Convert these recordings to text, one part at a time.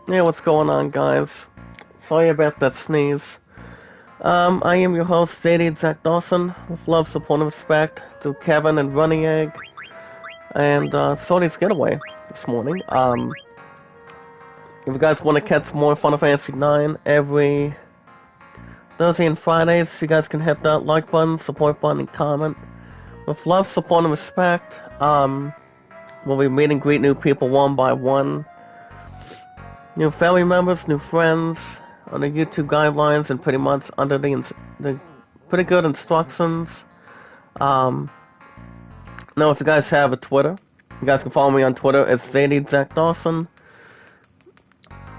Yeah, what's going on, guys? Sorry about that sneeze. I am your host, Zadie Zach Dawson, with love, support, and respect to Kevin and Running Egg, and Sony's Getaway this morning. If you guys want to catch more Final Fantasy IX every Thursday and Fridays, you guys can hit that like button, support button, and comment. With love, support, and respect, we'll be meeting greet new people one by one. New family members, new friends, on the YouTube guidelines, and pretty much under the pretty good instructions. Now, if you guys have a Twitter, you guys can follow me on Twitter. It's Zadie Zach Dawson.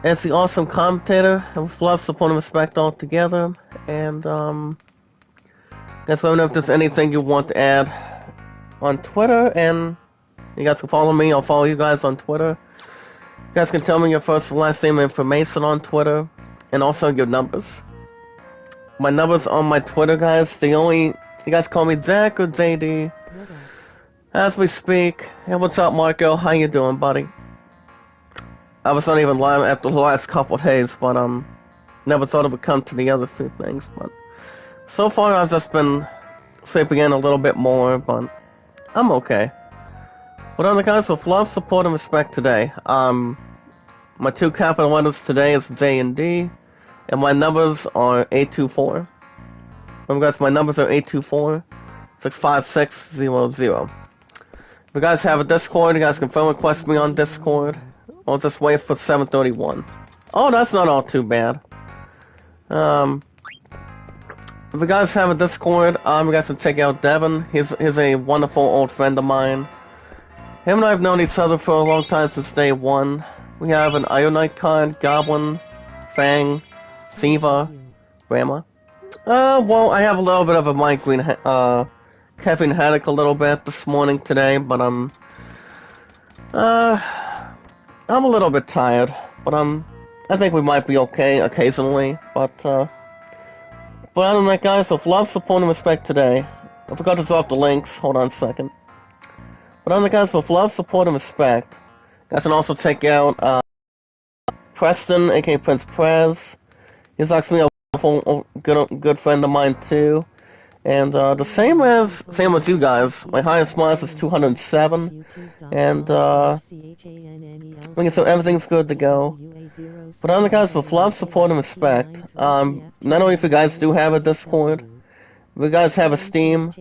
It's the awesome commentator, and with love, support, and respect all together. And guys, let me know if there's anything you want to add on Twitter, and you guys can follow me. I'll follow you guys on Twitter. You guys can tell me your first and last name information on Twitter, and also your numbers. My numbers on my Twitter, guys, you guys call me Zach or JD. As we speak. Hey, what's up, Marco? How you doing, buddy? I was not even live after the last couple of days, but never thought it would come to the other few things, but so far I've just been sleeping in a little bit more, but I'm okay. But on the guys, with love, support, and respect today. My two capital letters today is J and D, and my numbers are 824. Remember, guys, my numbers are 824-656-00. If you guys have a Discord, you guys can phone request me on Discord. I'll just wait for 7:31. Oh, that's not all too bad. If you guys have a Discord, you guys can check out Devin. He's a wonderful old friend of mine. Him and I have known each other for a long time, since day one. We have an Iron Knight card, Goblin, Fang, Siva, Grandma. Well, I have a little bit of a migraine, caffeine headache a little bit this morning today, but I'm a little bit tired, but I think we might be okay occasionally, but other than that, guys, with love, support, and respect today. I forgot to drop the links, hold on a second. But other than that, guys, with love, support, and respect, you guys can also check out, Preston, aka Prince Prez. He's actually a wonderful, good friend of mine, too. And, the same as you guys, my highest miles is 207, and, like I said, everything's good to go. But other guys, with love, support, and respect, not only if you guys do have a Discord, if you guys have a Steam,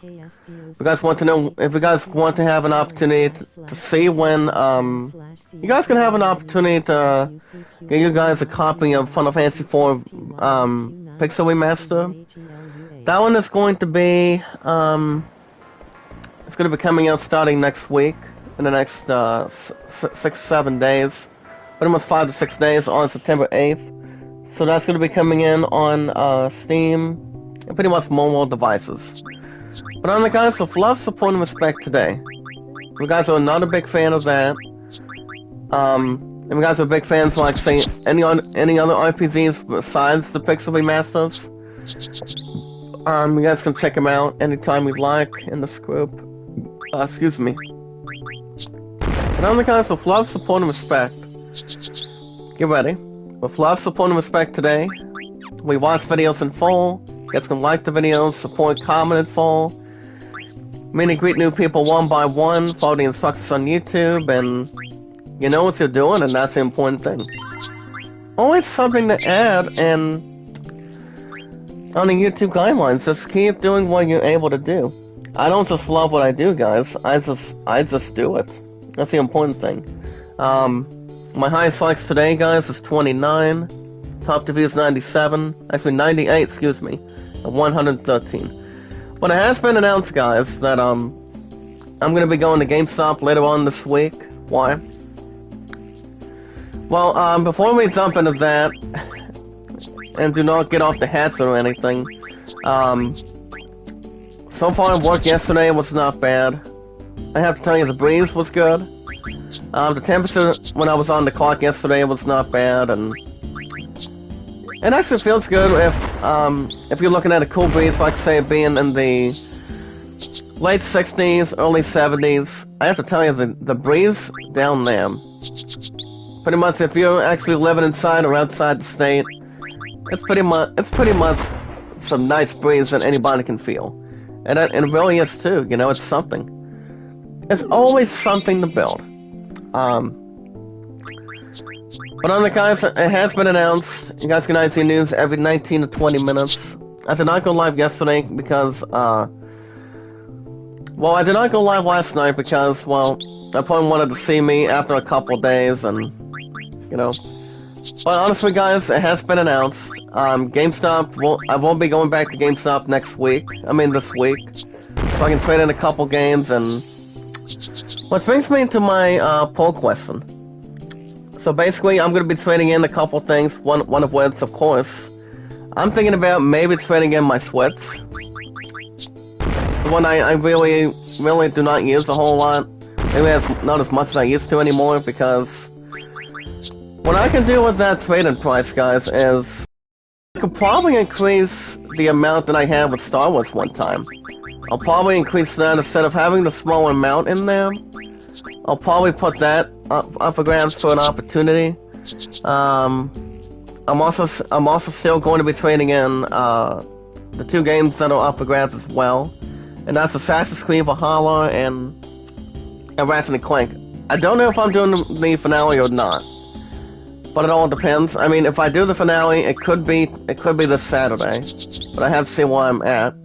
if you guys want to know, if you guys want to have an opportunity to see when, you guys can have an opportunity to get you guys a copy of Final Fantasy IV, Pixel Remaster. That one is going to be, it's going to be coming out starting next week, in the next 6-7 days, pretty much 5 to 6 days, on September 8th. So that's going to be coming in on Steam, and pretty much mobile devices. But on the guys, with love, support, and respect today. If you guys are not a big fan of that, if you guys are big fans, like, say, any other RPGs besides the Pixel Remasters, you guys can check them out anytime you'd like in this group. Excuse me. But on the guys, with love, support, and respect. Get ready. With love, support, and respect today, we watch videos in full. You guys can like the videos, support, comment in full. Meet and greet new people one by one, follow the instructions on YouTube, and you know what you're doing, and that's the important thing. Always something to add, and on the YouTube guidelines, just keep doing what you're able to do. I don't just love what I do, guys. I just do it. That's the important thing. My highest likes today, guys, is 29. Top to views 97. Actually, 98, excuse me. And 113. But it has been announced, guys, that I'm gonna be going to GameStop later on this week. Why? Well, before we jump into that, and do not get off the hats or anything, so far work yesterday was not bad. I have to tell you, the breeze was good. The temperature when I was on the clock yesterday was not bad, and it actually feels good if you're looking at a cool breeze, like say being in the late 60s, early 70s. I have to tell you, the breeze down there Pretty much, if you're actually living inside or outside the state, it's pretty much some nice breeze that anybody can feel, and it really is too. You know, it's something. It's always something to build. But on the guys, it has been announced. You guys can see news every 19 to 20 minutes. I did not go live yesterday because, well, I did not go live last night because, well, I probably wanted to see me after a couple days, and, you know. But honestly, guys, it has been announced. GameStop, I won't be going back to GameStop next week. I mean, this week. So I can trade in a couple games, and... What brings me to my, poll question. So basically, I'm going to be trading in a couple things, one of which, of course, I'm thinking about maybe trading in my Switch. The one I really do not use a whole lot. Maybe not as much as I used to anymore, because what I can do with that trade-in price, guys, is I could probably increase the amount that I had with Star Wars one time. I'll probably increase that instead of having the smaller amount in there. I'll probably put that up for grabs for an opportunity. I'm also still going to be trading in the two games that are up for grabs as well, and that's Assassin's Creed Valhalla and Ratchet & Clank. I don't know if I'm doing the finale or not, but it all depends. I mean, if I do the finale, it could be this Saturday, but I have to see where I'm at.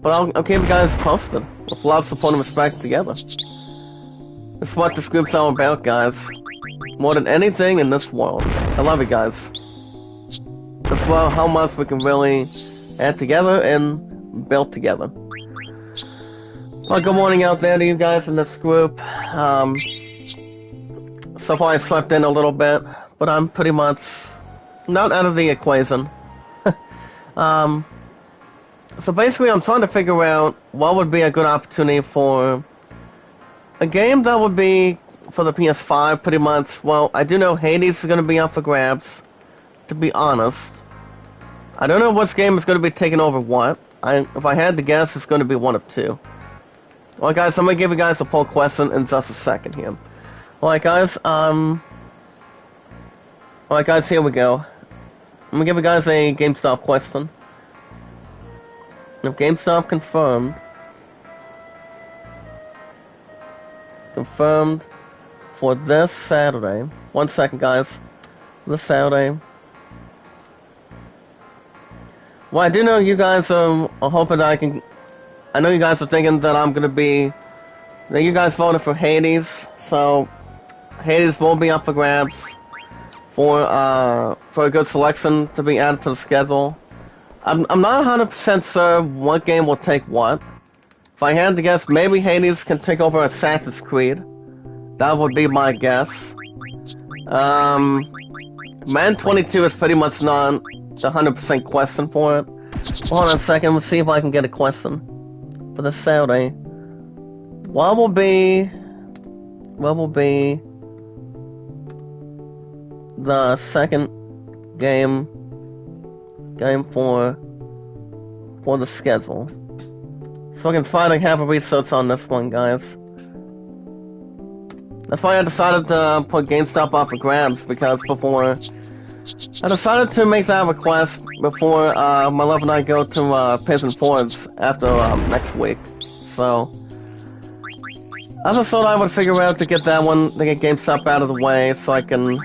But I'll keep you guys posted with love, support, and respect together. This is what this group's all about, guys. More than anything in this world. I love you guys. That's well how much we can really add together and build together. Well, good morning out there to you guys in this group. So far I slept in a little bit, but I'm pretty much not out of the equation. So basically I'm trying to figure out what would be a good opportunity for a game that would be for the PS5, pretty much. Well, I do know Hades is going to be up for grabs, to be honest. I don't know which game is going to be taking over what. If I had to guess, it's going to be one of two. Alright guys, I'm going to give you guys a poll question in just a second here. Alright guys, alright guys, here we go. I'm going to give you guys a GameStop question. If GameStop confirmed for this Saturday. 1 second, guys. This Saturday. Well, I do know you guys are hoping that I know you guys are thinking that I'm gonna be. That you guys voted for Hades, so Hades will be up for grabs for a good selection to be added to the schedule. I'm not 100% sure what game will take what. If I had to guess, maybe Hades can take over Assassin's Creed. That would be my guess. Man 22 is pretty much not the 100% question for it. Hold on a second, let's see if I can get a question for this Saturday. What will be the second game for the schedule? So I can finally have a research on this one, guys. That's why I decided to put GameStop up for grabs, because before I decided to make that request before my love and I go to Pigeon Forge after next week. So I just thought I would figure out to get that one, to get GameStop out of the way, so I can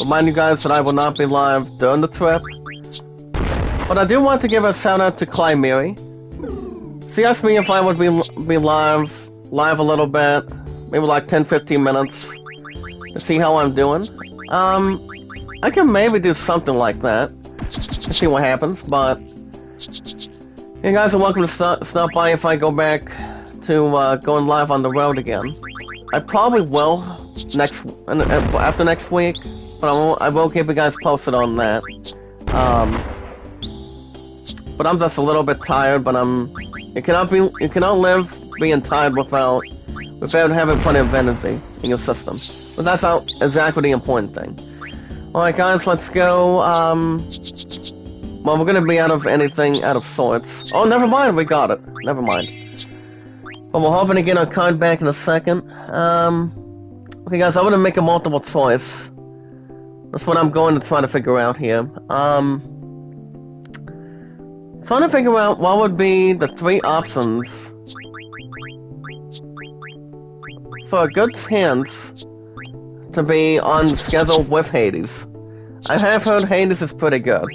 remind you guys that I will not be live during the trip. But I do want to give a shout out to Clymere. She asked me if I would be live a little bit, maybe like 10-15 minutes, to see how I'm doing. I can maybe do something like that, to see what happens, but you guys are welcome to stop by if I go back to going live on the road again. I probably will after next week, but I will keep you guys posted on that. But I'm just a little bit tired, but you cannot live being tired without having plenty of energy in your system. But that's not exactly the important thing. Alright guys, let's go. Well, we're gonna be out of sorts. Oh, never mind, we got it. Never mind. But we're hoping to get our card back in a second. Okay, guys, I'm gonna make a multiple choice. That's what I'm going to try to figure out here. Trying to figure out what would be the 3 options for a good chance to be on the schedule with Hades. I have heard Hades is pretty good.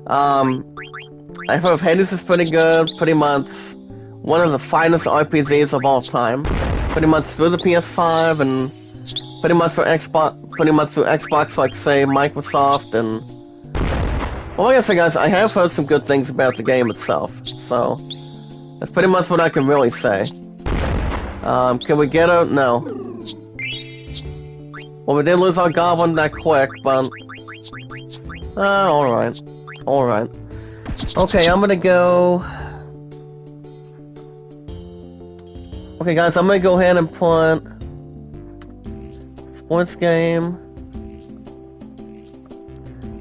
I've heard Hades is pretty good, pretty much one of the finest RPGs of all time. Pretty much through the PS5 and pretty much for Xbox, like say Microsoft and. Well, like I said, guys, I have heard some good things about the game itself, so that's pretty much what I can really say. Can we get her? No. Well, we didn't lose our goblin that quick, but alright. Alright. Okay, I'm gonna go. Okay, guys, I'm gonna go ahead and put sports game,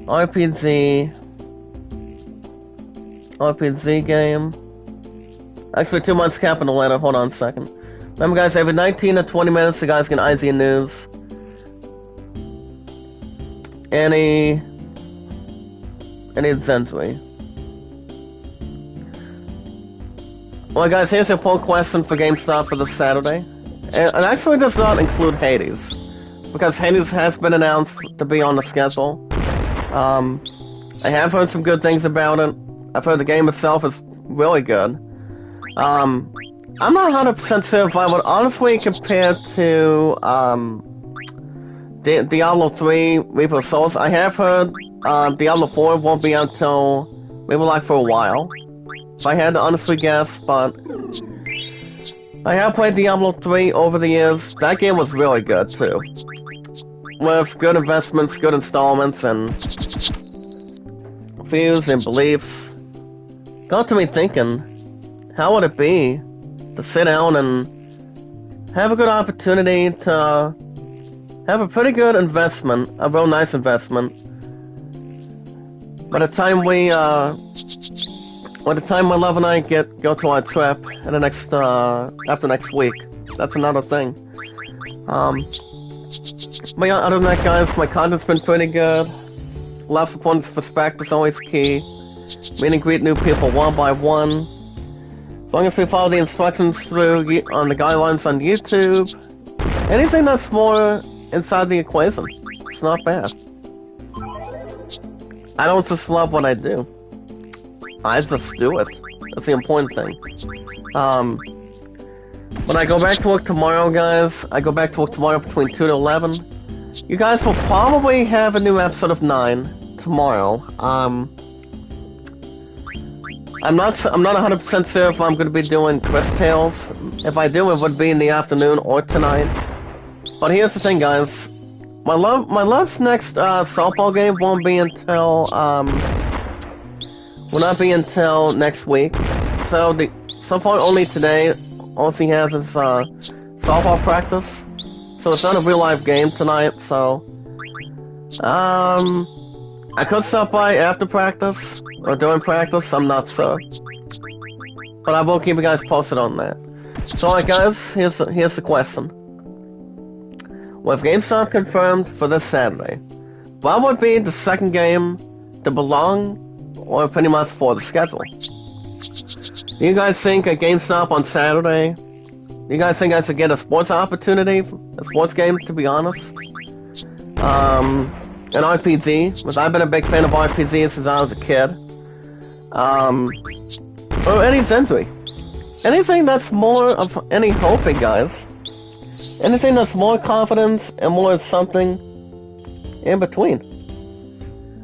RPG game. Actually, 2 months capital letter. Hold on a second. Remember, guys, every 19 to 20 minutes, the guys get IGN News. Any Zentui. Well, guys, here's your poll question for GameStop for this Saturday. And it actually does not include Hades, because Hades has been announced to be on the schedule. I have heard some good things about it. I've heard the game itself is really good. I'm not 100% sure if I would honestly compare to Diablo 3 Reaper of Souls. I have heard Diablo 4 won't be out until maybe like for a while, if I had to honestly guess, but I have played Diablo 3 over the years. That game was really good too, with good investments, good installments, and views and beliefs. Got to me thinking, how would it be to sit down and have a good opportunity to have a pretty good investment, a real nice investment. By the time my love and I go to our trip in the next after next week, that's another thing. But yeah, other than that, guys, my content's been pretty good. Love supporting perspective is always key. Meet and greet new people one by one. As long as we follow the instructions on the guidelines on YouTube, anything that's more inside the equation, it's not bad. I don't just love what I do. I just do it. That's the important thing. When I go back to work tomorrow, guys, I go back to work tomorrow between 2 to 11. You guys will probably have a new episode of 9 tomorrow. I'm not 100% sure if I'm going to be doing Quest Tales. If I do, it would be in the afternoon or tonight. But here's the thing, guys. My love's next softball game won't be until will not be until next week. So far only today, all she has is softball practice. So it's not a real life game tonight. So I could stop by after practice or during practice. I'm not sure, but I will keep you guys posted on that. So, alright, guys, here's the question. With GameStop confirmed for this Saturday, what would be the second game to belong, or pretty much for the schedule? Do you guys think a GameStop on Saturday? Do you guys think I should get a sports opportunity, a sports game? To be honest, an RPG, because I've been a big fan of RPGs since I was a kid. Or any Zentui. Anything that's more of any hoping, guys. Anything that's more confidence and more something in between.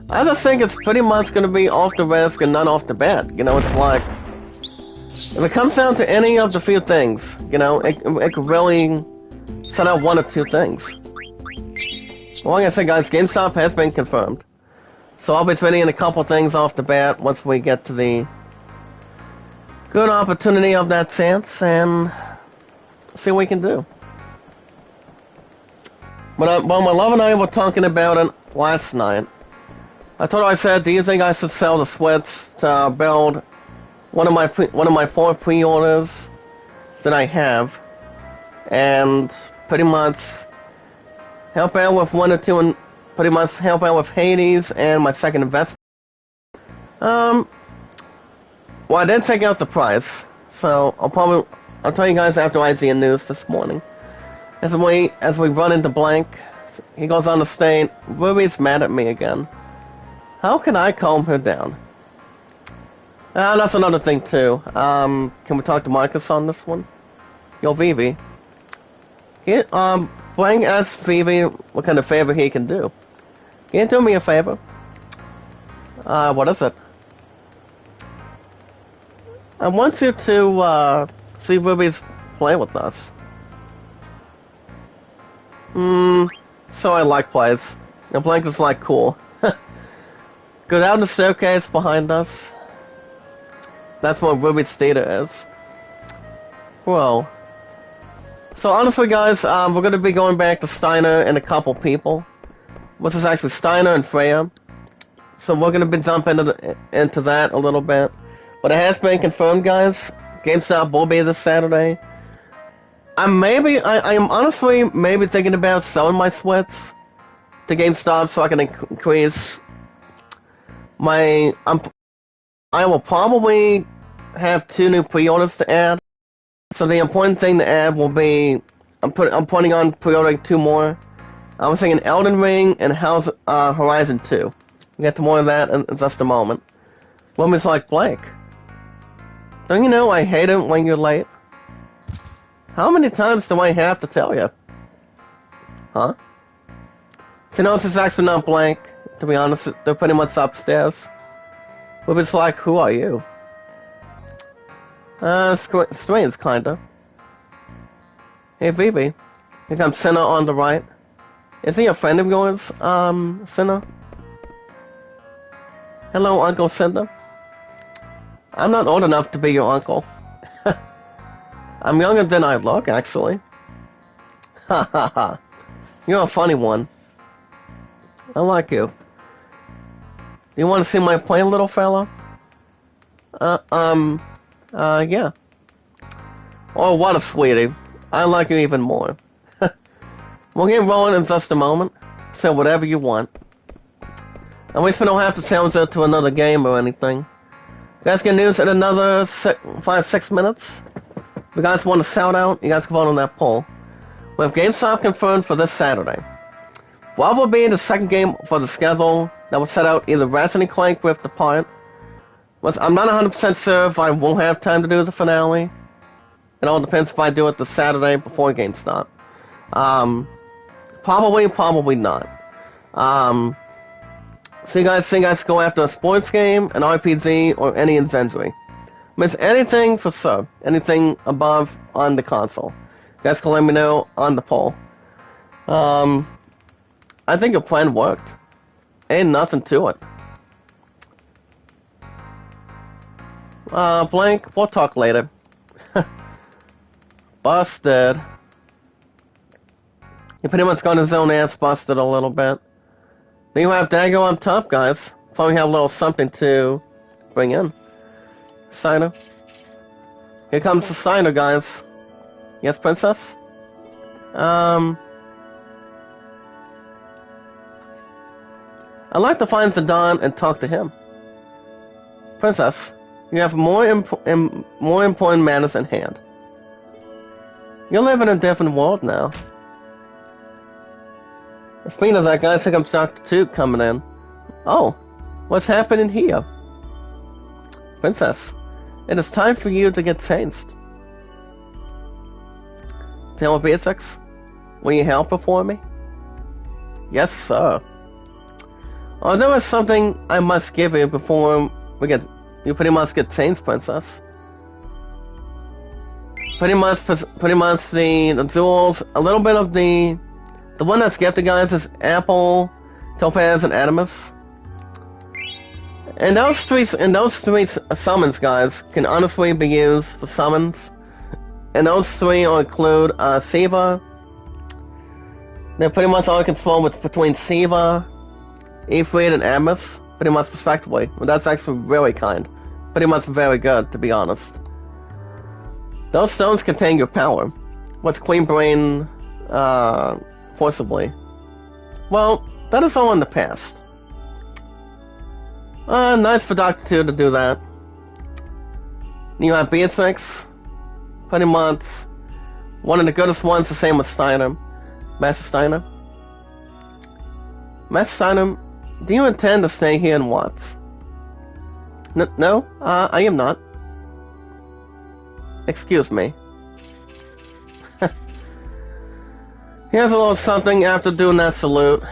I just think it's pretty much going to be off the risk and none off the bat. You know, it's like, if it comes down to any of the few things, you know, it could really set out one or two things. Well, like I said, guys, GameStop has been confirmed. So I'll be tweeting in a couple things off the bat once we get to the good opportunity of that chance and see what we can do. But my love and I were talking about it last night. I told her, I said, do you think I should sell the Switch to build one of my 4 pre-orders that I have, and pretty much help out with 1 or 2 and pretty much help out with Hades and my second investment. Well, I did take out the price, so I'll tell you guys after I see a news this morning. As we run into Blank, he goes on the stage. Ruby's mad at me again. How can I calm her down? That's another thing too. Can we talk to Marcus on this one? Yo, Vivi. Blank asks Vivi what kind of favor he can do. Can you do me a favor? What is it? I want you to, see Ruby's play with us. So I like plays. And Blank is like, cool. Go down the staircase behind us. That's what Ruby's data is. Whoa. So honestly guys, we're gonna be going back to Steiner and a couple people. Which is actually Steiner and Freya. So we're gonna be jumping into that a little bit. But it has been confirmed, guys. GameStop will be this Saturday. I am honestly maybe thinking about selling my Switch to GameStop so I can increase my. I will probably have 2 new pre-orders to add. So the important thing to add will be I'm planning on pre-ordering 2 more. I was thinking Elden Ring and Horizon 2. We'll get to more of that in just a moment. Woman's like, Blake, don't you know I hate it when you're late? How many times do I have to tell you? Huh? So no, this is actually not Blank. To be honest, they're pretty much upstairs. Woman's like, who are you? Strange, kinda. Hey, Vivi. Here comes Senna on the right. Is he a friend of yours, Senna? Hello, Uncle Senna. I'm not old enough to be your uncle. I'm younger than I look, actually. Ha ha ha. You're a funny one. I like you. You want to see my play, little fella? Yeah. Oh, what a sweetie. I like you even more. We'll get rolling in just a moment. Say whatever you want. At least we don't have to change it to another game or anything. You guys get news in another 5-6 minutes? If you guys want to shout out, you guys can vote on that poll. We have GameStop confirmed for this Saturday. What will be the second game for the schedule that will set out either Ratchet & Clank Rift Apart. I'm not 100% sure if I will have time to do the finale. It all depends if I do it the Saturday before GameStop. Probably not. So you guys go after a sports game, an RPG, or any genre. Miss anything for sub, anything above on the console. You guys can let me know on the poll. I think your plan worked. Ain't nothing to it. Blank, we'll talk later. Busted. He pretty much got his own ass busted a little bit. Then you have Dago on top, guys. Probably have a little something to bring in. Steiner. Here comes the Steiner, guys. Yes, Princess? I'd like to find Zidane and talk to him. Princess, you have more important matters in hand. You live in a different world now. Speaking of that, guys, here comes Dr. Toot coming in. Oh, what's happening here? Princess, it is time for you to get changed. Tell me, Basics, will you help before me? Yes, sir. Oh, there is something I must give you before you pretty much get changed, Princess. Pretty much the jewels, a little bit of the one that's gifted, guys, is Apple, Topaz, and Adamus. And those three summons, guys, can honestly be used for summons. And those three will include Siva. They're pretty much all controlled between Siva, Ifrit, and Adamus, pretty much respectively. Well, that's actually really kind. Pretty much very good, to be honest. Those stones contain your power. What's Queen Brain, forcibly? well, that is all in the past. Nice for Dr. 2 to do that. You have Beatrix, pretty much one of the goodest ones, the same with Steiner. Master Steiner. Master Steiner, do you intend to stay here and watch? No, I am not. Excuse me. Here's a little something after doing that salute.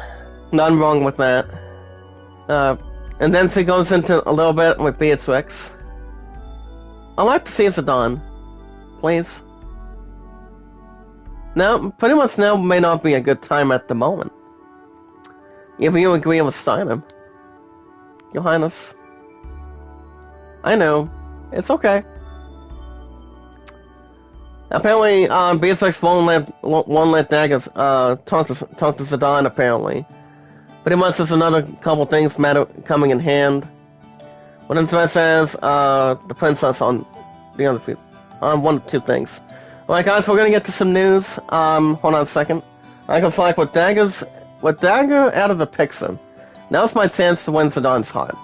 Nothing wrong with that. And then she goes into a little bit with Beatrix. I'd like to see Zidane. Please. Now, pretty much now may not be a good time at the moment. If you agree with Steiner. Your Highness. I know. It's okay. Apparently, Beatrix won't let Daggers talk to Zidane, apparently. Pretty much there's another couple things coming in hand. What Interest says, the princess on the other feet. On one of two things. Alright guys, we're gonna get to some news. Hold on a second. I can select with Dagger out of the picture. Now's my chance to win Zidane's heart.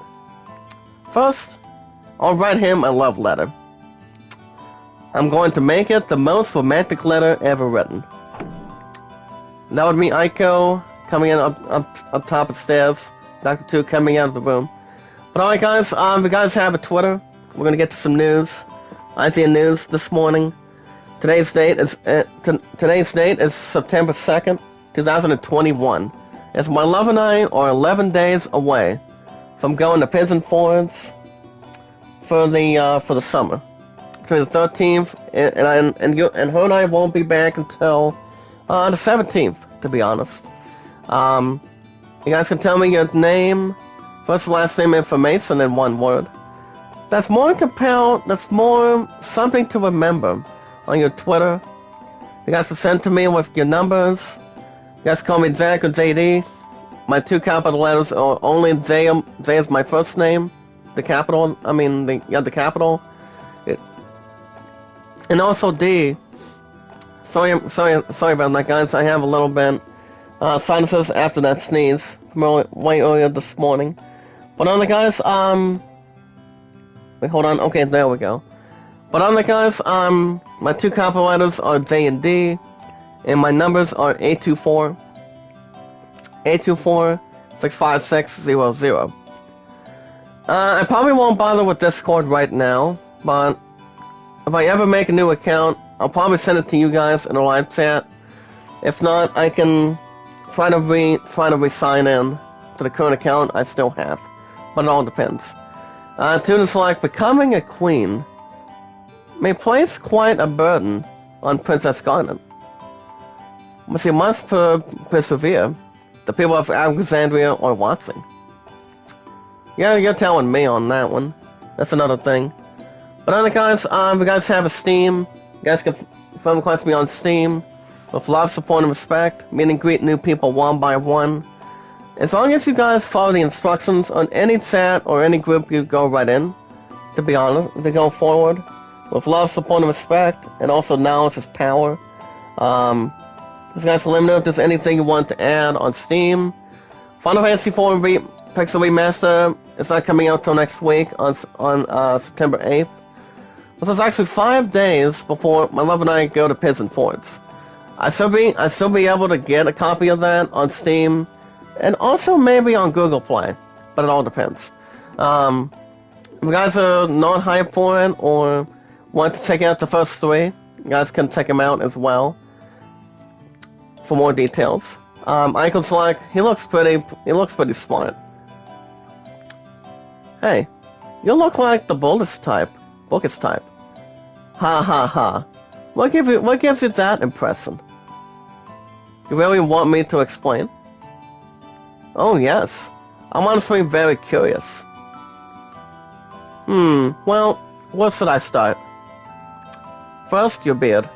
First, I'll write him a love letter. I'm going to make it the most romantic letter ever written. That would be Aiko coming in up top of the stairs. Dr. 2 coming out of the room. But alright guys, if you guys have a Twitter, we're gonna get to some news. IGN News this morning. Today's date is September 2nd, 2021. As my love and I are 11 days away from going to Pigeon Forge for the summer. Between the 13th and her and I won't be back until the 17th, to be honest. You guys can tell me your name, first and last name information in one word. That's more something to remember on your Twitter. You guys can send to me with your numbers. You guys call me Jack or JD. My two capital letters are only J is my first name. The capital, the capital. And also D. Sorry about that, guys. I have a little bit sinuses after that sneeze from way earlier this morning. But on the guys, wait, hold on. Okay, there we go. But on the guys, my two capital letters are J and D, and my numbers are 824-656-00. I probably won't bother with Discord right now, but if I ever make a new account, I'll probably send it to you guys in a live chat. If not, I can try to re-sign in to the current account I still have. But it all depends. Tunes like becoming a queen may place quite a burden on Princess Garnet. But she must persevere. The people of Alexandria are watching. Yeah, you're telling me on that one. That's another thing. But other guys, if you guys have a Steam, you guys can friend request me on Steam with love, support, and respect. Meet and greet new people one by one. As long as you guys follow the instructions on any chat or any group you go right in, to be honest, to go forward with love, support, and respect, and also knowledge is power. You guys let me know if there's anything you want to add on Steam. Final Fantasy IV Pixel Remaster is not coming out till next week on September 8th. This is actually 5 days before my love and I go to Pigeon Forge. I still be able to get a copy of that on Steam, and also maybe on Google Play, but it all depends. If you guys are not hyped for it or want to check out the first 3, you guys can check them out as well for more details. Icons like he looks pretty smart. Hey, you look like the Bulkus type. Ha ha ha. What gives you that impression? You really want me to explain? Oh yes. I'm honestly very curious. Well, where should I start? First, your beard.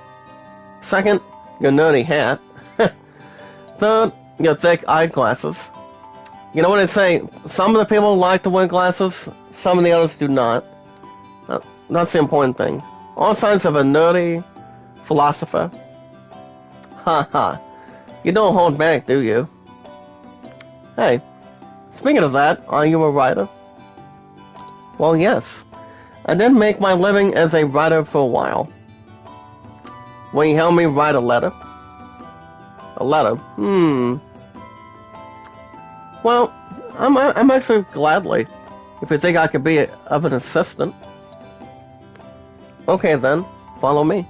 Second, your nerdy hat. Third, your thick eyeglasses. You know what I say? Some of the people like to wear glasses, some of the others do not. That's the important thing. All signs of a nerdy philosopher. Ha ha. You don't hold back, do you? Hey, speaking of that, are you a writer? Well, yes. I did make my living as a writer for a while. Will you help me write a letter? A letter? Well, I'm actually gladly, if you think I could be of an assistant. Okay then, follow me.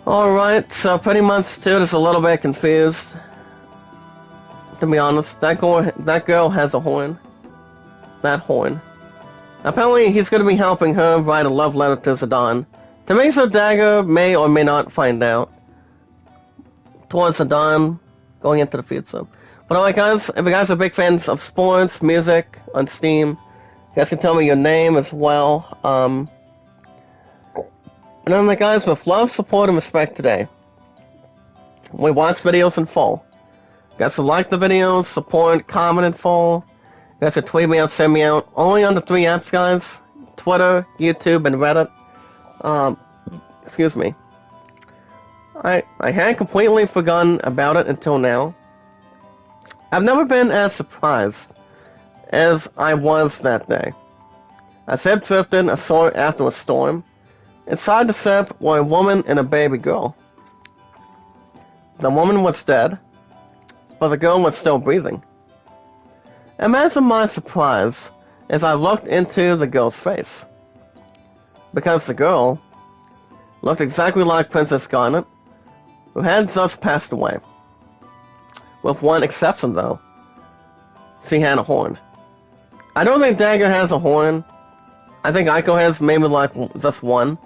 Alright, so pretty much dude is a little bit confused. To be honest, that girl has a horn. That horn. Apparently he's going to be helping her write a love letter to Zidane. Teresa Dagger may or may not find out. Towards Zidane, going into the future. But alright guys, if you guys are big fans of sports, music, on Steam, you guys can tell me your name as well. And then guys, with love, support, and respect today, we watch videos in full. You guys can like the videos, support, comment in full. You guys can tweet me out, send me out. Only on the 3 apps, guys. Twitter, YouTube, and Reddit. Excuse me. I had completely forgotten about it until now. I've never been as surprised as I was that day. I zip drifted after a storm. Inside the ship were a woman and a baby girl. The woman was dead, but the girl was still breathing. Imagine my surprise as I looked into the girl's face. Because the girl looked exactly like Princess Garnet, who had just passed away. With one exception though. She had a horn. I don't think Dagger has a horn. I think Aiko has maybe like just one.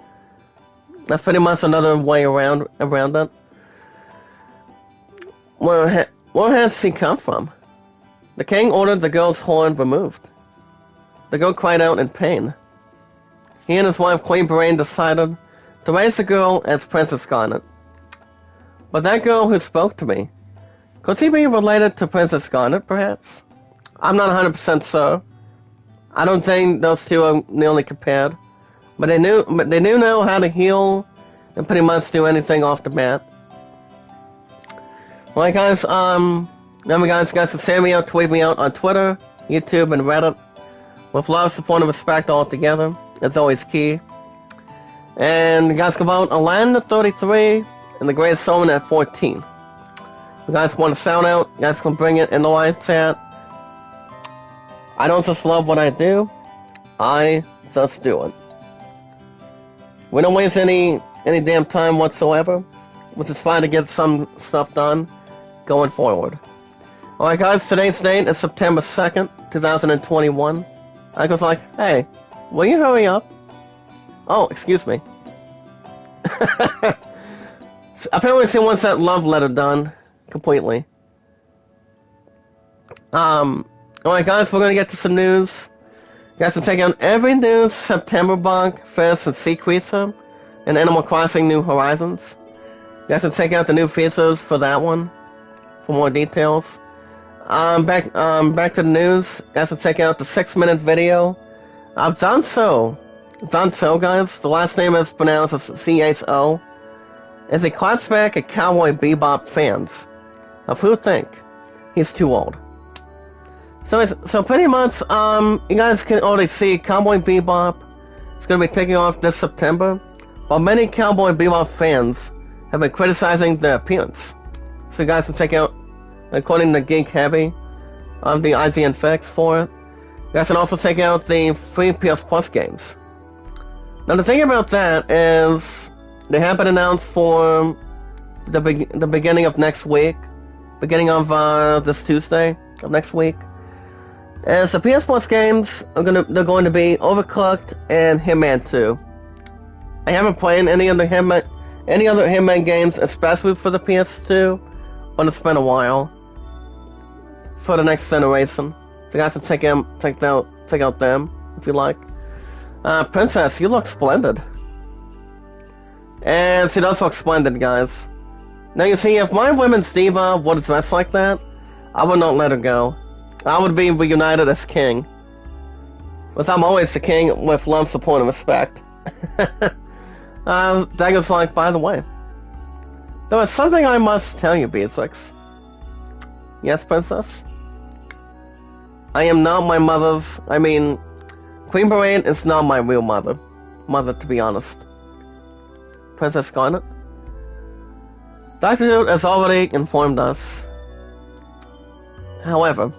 That's pretty much another way around it. Where has she come from? The king ordered the girl's horn removed. The girl cried out in pain. He and his wife Queen Beraine decided to raise the girl as Princess Garnet. But that girl who spoke to me, could she be related to Princess Garnet, perhaps? I'm not 100% sure. I don't think those two are nearly compared. But they do know how to heal and pretty much do anything off the bat. Alright guys, remember guys can send me out, tweet me out on Twitter, YouTube, and Reddit. With love, support, and respect all together. It's always key. And you guys can vote Alan at 33 and the Greatest Showman at 14. You guys want to sound out, you guys can bring it in the live chat. I don't just love what I do, I just do it. We don't waste any damn time whatsoever. We're just trying to get some stuff done going forward. Alright guys, today's date is September 2nd, 2021. I was like, hey, will you hurry up? Oh, excuse me. Apparently she wants that love letter done completely. Alright guys, we're gonna get to some news. You guys can check out every new September bug, First and Sea Creature, and Animal Crossing New Horizons. You guys can check out the new features for that one for more details. Back to the news. You guys can check out the 6-minute video. I've done so, guys. The last name is pronounced as C-H-O. As he claps back at Cowboy Bebop fans of who think he's too old. So pretty much, you guys can already see Cowboy Bebop is going to be taking off this September, while many Cowboy Bebop fans have been criticizing the appearance. So you guys can check out, according to Geek Heavy, the IGN Fix for it. You guys can also check out the free PS Plus games. Now the thing about that is, they have been announced for the beginning of next week, beginning of this Tuesday of next week. As the PS Plus games they're going to be Overcooked and Hitman 2. I haven't played any other Hitman games, especially for the PS2, but it's been a while for the next generation. So you guys can check out them if you like. Princess, you look splendid. And she does look splendid, guys. Now you see, if my women's diva would dress like that, I would not let her go. I would be reunited as king. But I'm always the king with love, support, and respect. Dagger's like, by the way, there is something I must tell you, Beatrix. Yes, princess? I am not my mother's... I mean, Queen Berain is not my real mother. Mother, to be honest. Princess Scarlet? Dr. Jude has already informed us. However,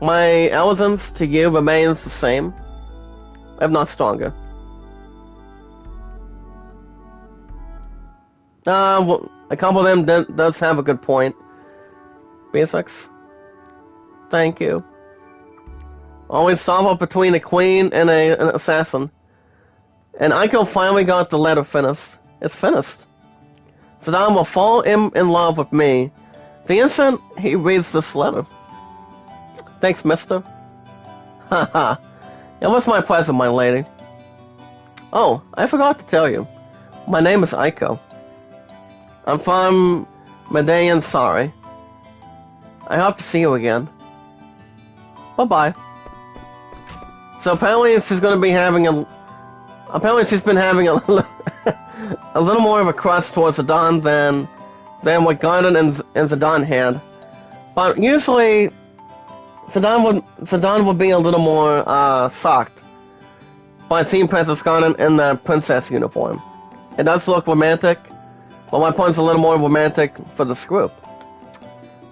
my allegiance to you remains the same, if not stronger. Well, a couple of them does have a good point. Beatrix? Thank you. Always solve between a queen and an assassin. And Aiko finally got the letter finished. It's finished. Zidane will fall in love with me the instant he reads this letter. Thanks, mister. Haha. It was my pleasure, my lady. Oh, I forgot to tell you. My name is Aiko. I'm from Medaean Sari. I hope to see you again. Bye-bye. So apparently she's going to be having a... Apparently she's been having a little more of a crush towards Zidane than what Garnet and Zidane had. But usually, Zidane would be a little more shocked by seeing Princess Garnet in the princess uniform. It does look romantic, but my point's a little more romantic for this group.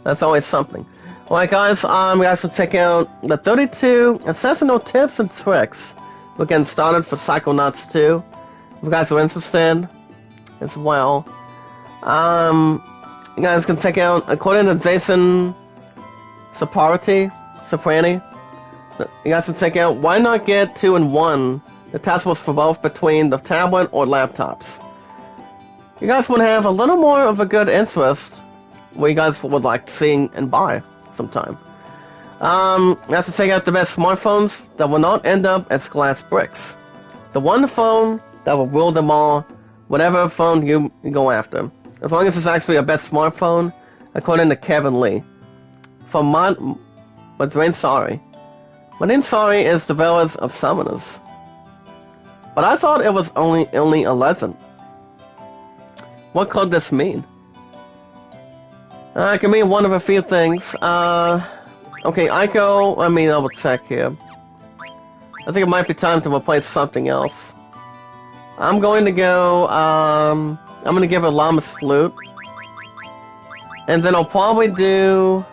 That's always something. Alright guys, we guys should check out the 32 Assassinal Tips and Tricks. We're getting started for Psychonauts 2. If you guys are interested as well. You guys can check out, according to Jason Soprani, you guys can check out Why Not Get 2 in 1. The task was for both between the tablet or laptops. You guys would have a little more of a good interest what you guys would like to see and buy sometime. You have to check out the best smartphones that will not end up as glass bricks. The one phone that will rule them all, whatever phone you go after. As long as it's actually a best smartphone, according to Kevin Lee. From Medaean Sari. Medaean Sari is the village of summoners. But I thought it was only a legend. What could this mean? It can mean one of a few things. Okay, Aiko, let me double check here. I think it might be time to replace something else. I'm going to go, I'm going to give her Llama's Flute. And then I'll probably do...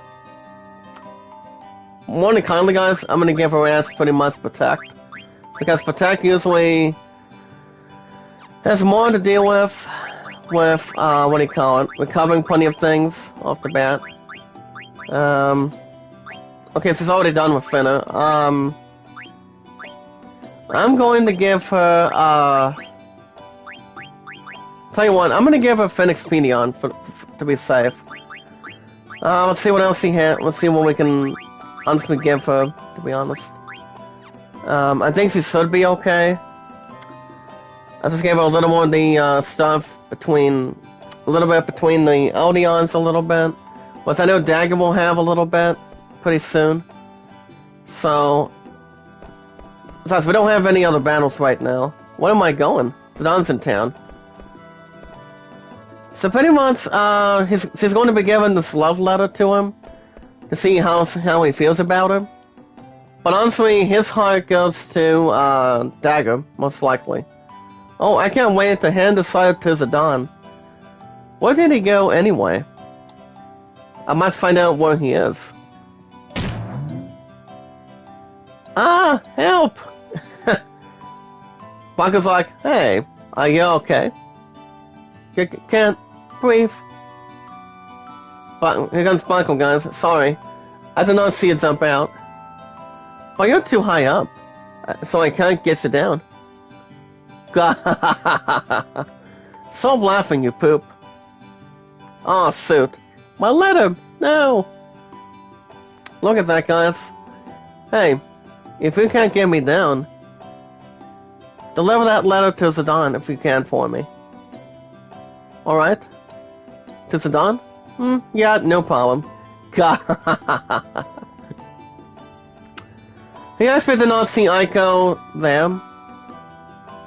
More than kindly, guys, I'm going to give her Ask pretty much Protect. Because Protect usually has more to deal with, what do you call it, recovering plenty of things off the bat. Okay, she's already done with Finna. I'm going to give her, tell you what, I'm going to give her Phoenixpedion to be safe. Let's see what else he has. Let's see what we can honestly give her, to be honest. I think she should be okay. I just gave her a little more of the stuff between the Eldions a little bit. Which I know Dagger will have a little bit pretty soon. So, besides, we don't have any other battles right now. Where am I going? Zidane's in town. So pretty much, she's going to be giving this love letter to him to see how he feels about her. But honestly, his heart goes to Dagger, most likely. Oh, I can't wait to hand this letter to Zidane. Where did he go anyway? I must find out where he is. Ah, help! Blanca's like, hey, are you okay? Can't breathe. But here comes Blanca, guys. Sorry, I did not see you jump out. But you're too high up, so I can't get you down. Stop laughing, you poop. Aw, suit. My letter! No! Look at that, guys. Hey, if you can't get me down, deliver that letter to Zidane if you can for me. Alright? To Zidane? Yeah, no problem. You guys did not see Aiko there.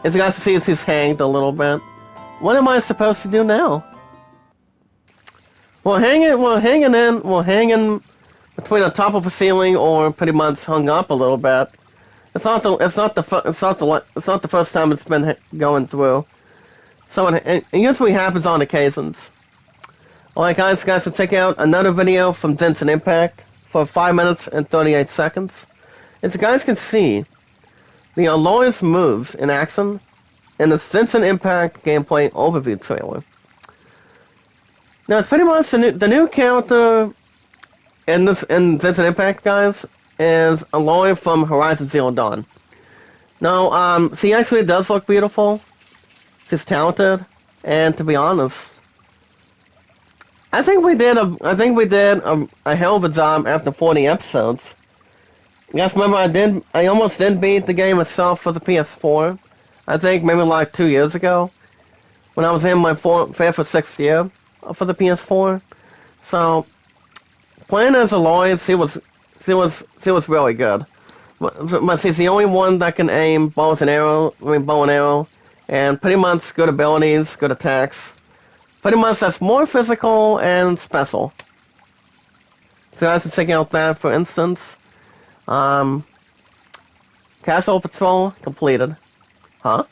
As you guys see, she's hanged a little bit. What am I supposed to do now? We're hanging between the top of the ceiling or pretty much hung up a little bit. It's not the first time it's been going through. So it usually happens on occasions. Alright guys, so check out another video from Genshin Impact for 5 minutes and 38 seconds. As you guys can see, the Aloy's moves in action in the Genshin Impact gameplay overview trailer. Now it's pretty much the new character in Genshin Impact, guys, is Aloy from Horizon Zero Dawn. Now, she actually does look beautiful. She's talented, and to be honest, I think we did a hell of a job after 40 episodes. Yes, remember I almost did beat the game itself for the PS4. I think maybe like 2 years ago, when I was in my 5th or 6th year for the PS4. So playing as Aloy, she was really good. But she's the only one that can aim bow and arrow, and pretty much good abilities, good attacks. Pretty much that's more physical and special. So guys, check out that for instance. Castle Patrol completed. Huh?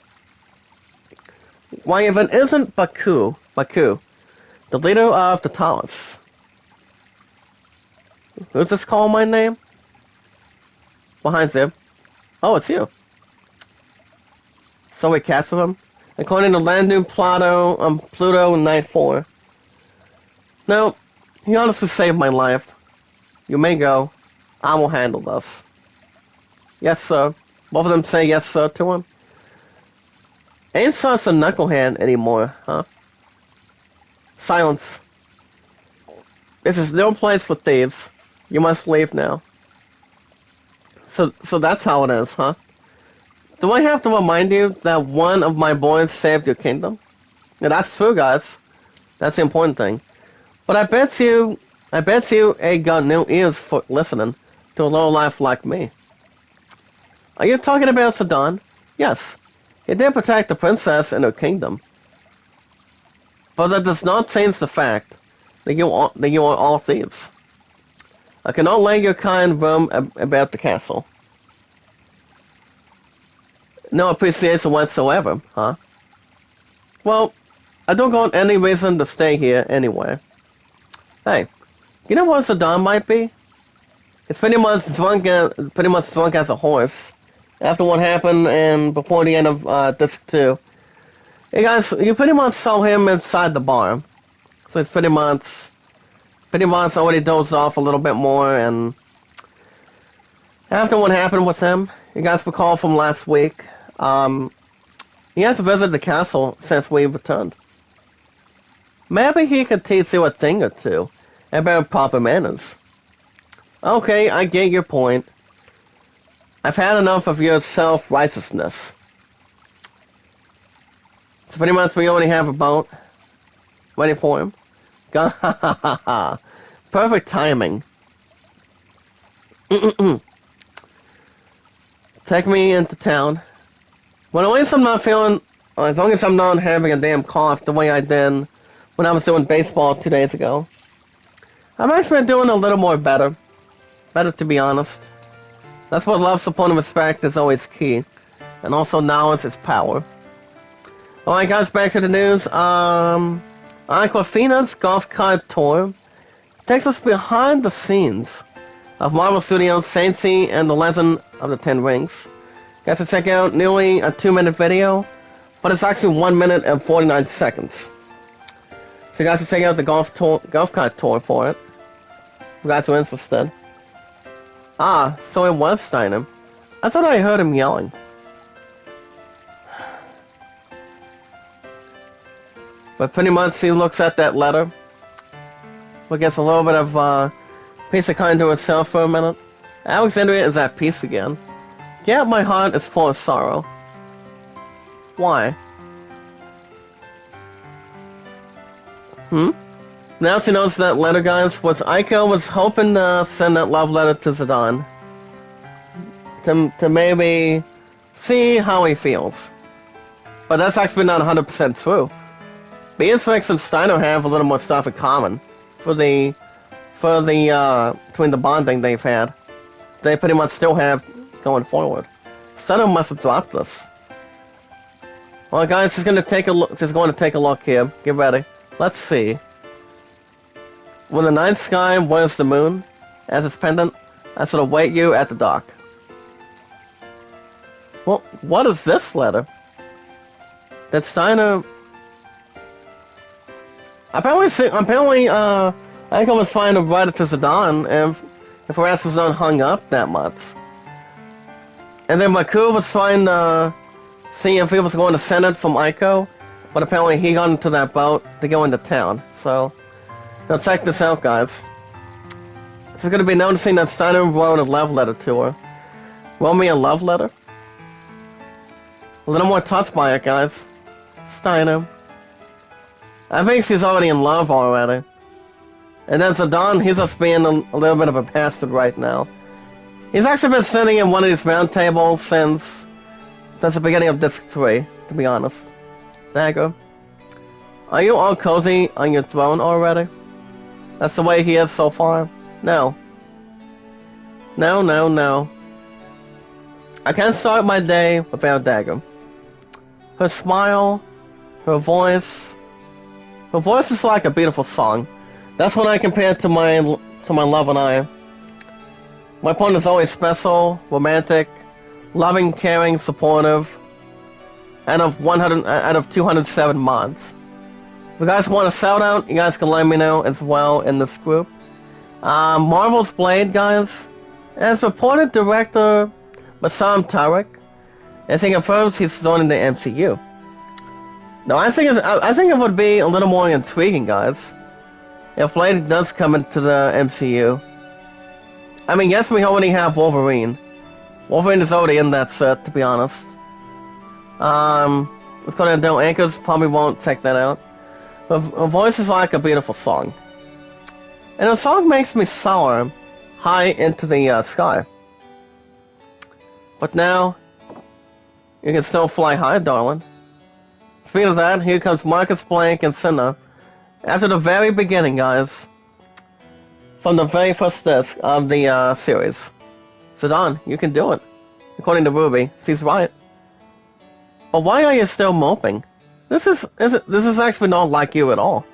Why even isn't Baku, the leader of the Talos? Who's this calling my name? Behind Zib. Oh, it's you. So we capture him. According to Landu Pluto Night 4. No, he honestly saved my life. You may go. I will handle this. Yes, sir. Both of them say yes, sir, to him. Ain't such a knucklehead anymore, huh? Silence. This is no place for thieves. You must leave now. So that's how it is, huh? Do I have to remind you that one of my boys saved your kingdom? Yeah, that's true, guys. That's the important thing. But I bet you ain't got no ears for listening to a lowlife like me. Are you talking about Zidane? Yes. He did protect the princess and her kingdom. But that does not change the fact that you are all thieves. I cannot lay your kind room about the castle. No appreciation whatsoever, huh? Well, I don't got any reason to stay here anyway. Hey, you know what Zidane might be? It's pretty much drunk as a horse. After what happened and before the end of disc 2. Hey guys, you pretty much saw him inside the bar. So it's pretty much already dozed off a little bit more, and after what happened with him, you guys recall from last week, he hasn't visited the castle since we returned. Maybe he could teach you a thing or two about proper manners. Okay, I get your point. I've had enough of your self-righteousness. So pretty much we only have a boat ready for him. Perfect timing. Take me into town. Well, at least I'm not feeling, as long as I'm not having a damn cough the way I did when I was doing baseball 2 days ago. I'm actually doing a little more better. Better, to be honest. That's what love, support, and respect is always key. And also knowledge is power. Alright guys, back to the news. Aquafina's Golf Cart Tour takes us behind the scenes of Marvel Studios' Shang-Chi and the Legend of the Ten Rings. Guys, to check out nearly a 2-minute video, but it's actually 1 minute and 49 seconds. So you guys can check out the golf cart tour for it. If you guys are interested. Ah, so it was Steinem. I thought I heard him yelling. But pretty much he looks at that letter. But gets a little bit of peace of kind to herself for a minute. Alexandria is at peace again. Yeah, my heart is full of sorrow. Why? Now she knows that letter, guys, was Aiko was hoping to send that love letter to Zidane. To maybe see how he feels. But that's actually not 100% true. Beatrix and Steiner have a little more stuff in common. for the between the bonding they've had. They pretty much still have going forward. Stunner must have dropped this. Well, guys, she's gonna take a look. She's going to take a look here. Get ready. Let's see. When the night sky wears the moon as its pendant, I shall await you at the dock. Well, what is this letter? That Steiner... Apparently, Aiko was trying to write it to Zidane if Horace was not hung up that much. And then Maku was trying to see if he was going to send it from Aiko, but apparently he got into that boat to go into town. So, now check this out, guys. This is going to be noticing that Steiner wrote a love letter to her. Wrote me a love letter? A little more touched by it, guys. Steiner. I think she's already in love already. And then Zidane, he's just being a little bit of a bastard right now. He's actually been sitting in one of these round tables since the beginning of Disc 3, to be honest. Dagger. Are you all cozy on your throne already? That's the way he is so far? No. No, no, no. I can't start my day without Dagger. Her smile, her voice is like a beautiful song. That's what I compare to my love and I. My partner is always special, romantic, loving, caring, supportive. Out of 207 mods. If you guys want a shout out, you guys can let me know as well in this group. Marvel's Blade, guys, as reported director Bassam Tariq, as he confirms he's joining the MCU. Now, I think it would be a little more intriguing, guys, if Blade does come into the MCU. I mean, yes, we already have Wolverine. Wolverine is already in that set, to be honest. It's gonna do Anchors, probably won't check that out. But her voice is like a beautiful song. And the song makes me soar high into the sky. But now, you can still fly high, darling. Speaking of that, here comes Marcus Blank and Cinna. After the very beginning, guys. From the very first disc of the series. Zidane, you can do it. According to Ruby, she's right. But why are you still moping? This is actually not like you at all.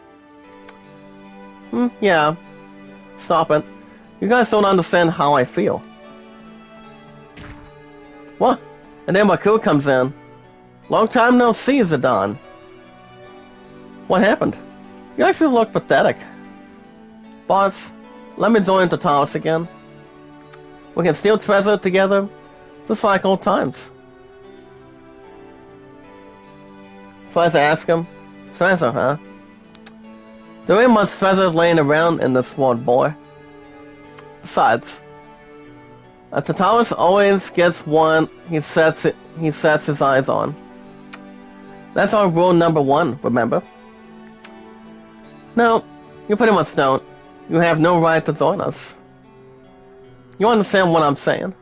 Yeah. Stop it. You guys don't understand how I feel. What? And then Maku comes in. Long time no see, Zidane. What happened? You actually look pathetic. Boss, let me join the Talos again. We can steal treasure together, just like old times. Treasure asked him. Treasure, huh? There ain't much treasure laying around in this world, boy. Besides, Tartarus always gets one he sets his eyes on. That's our rule number 1, remember? No, you pretty much don't. You have no right to join us. You understand what I'm saying?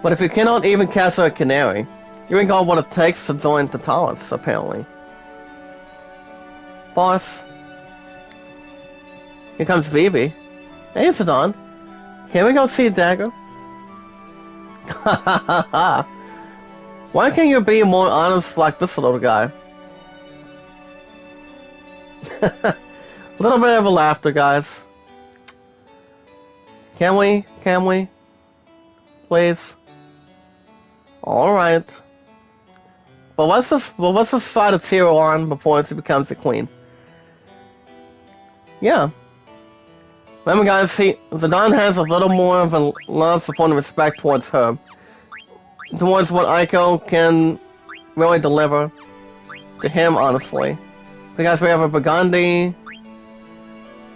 But if you cannot even capture a canary, you ain't got what it takes to join Tartarus, apparently. Boss. Here comes Vivi. Hey, Zidane. Can we go see Dagger? Why can't you be more honest like this little guy? A little bit of a laughter, guys. Can we? Can we? Please? Alright. But let's just fight a Zero on before she becomes the queen. Yeah. Remember, guys, see, Zidane has a little more of a love, support, and respect towards her. Towards what Aiko can really deliver to him, honestly. Because we have a Burgundy,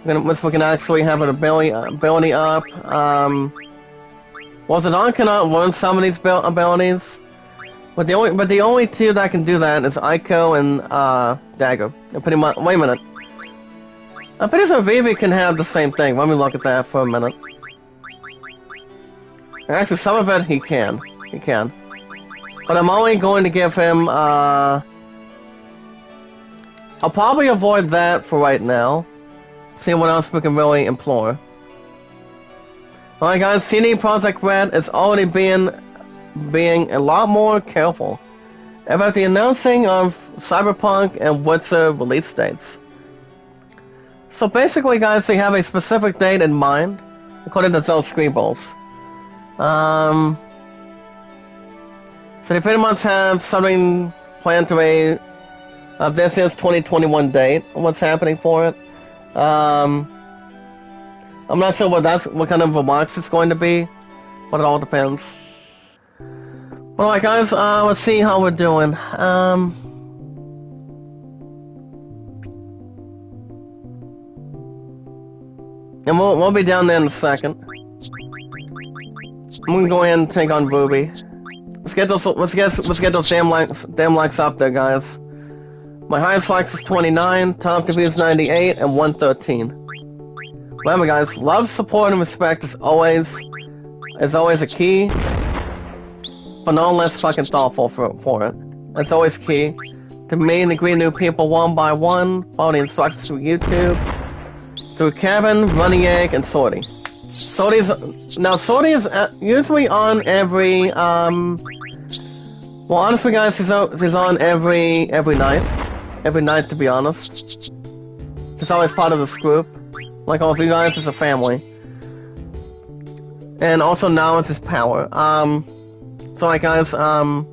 which we can actually have an ability up. Well, Zidane cannot learn some of these abilities, but the only two that can do that is Aiko and Dagger. And pretty much. Wait a minute. I'm pretty sure Vivi can have the same thing. Let me look at that for a minute. Actually, some of it he can. He can. But I'm only going to give him, I'll probably avoid that for right now. See what else we can really implore. Alright guys, CD Projekt Red is already being a lot more careful about the announcing of Cyberpunk and Witcher release dates. So basically guys, they have a specific date in mind, according to those scribbles. So they pretty much have something planned to this year's 2021 date, what's happening for it. I'm not sure what kind of a box it's going to be, but it all depends. Alright guys, let's see how we're doing. And we'll be down there in a second. I'm gonna go ahead and take on Ruby. Let's get those damn likes up there, guys. My highest likes is 29, top to views 98, and 113. Remember, guys, love, support, and respect is always a key, but no less fucking thoughtful for it. It's always key to me and the green new people one by one. Follow the instructions through YouTube, through Kevin, Running Egg, and Sorty. Sorty is usually on every well, honestly, guys, he's on every night, to be honest. He's always part of this group. Like all of you guys, it's a family. And also now it's his power. So like guys, one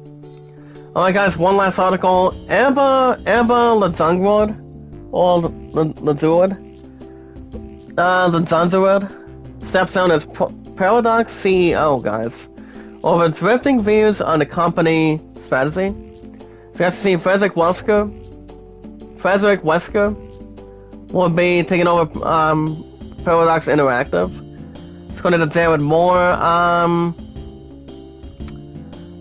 last article. Ebba Lazungrod, or Lazurd, the Zanzurud, steps down as Paradox CEO, guys, over drifting views on the company strategy. So you have to see Frederick Wesker will be taking over Paradox Interactive. It's going to Jared Moore.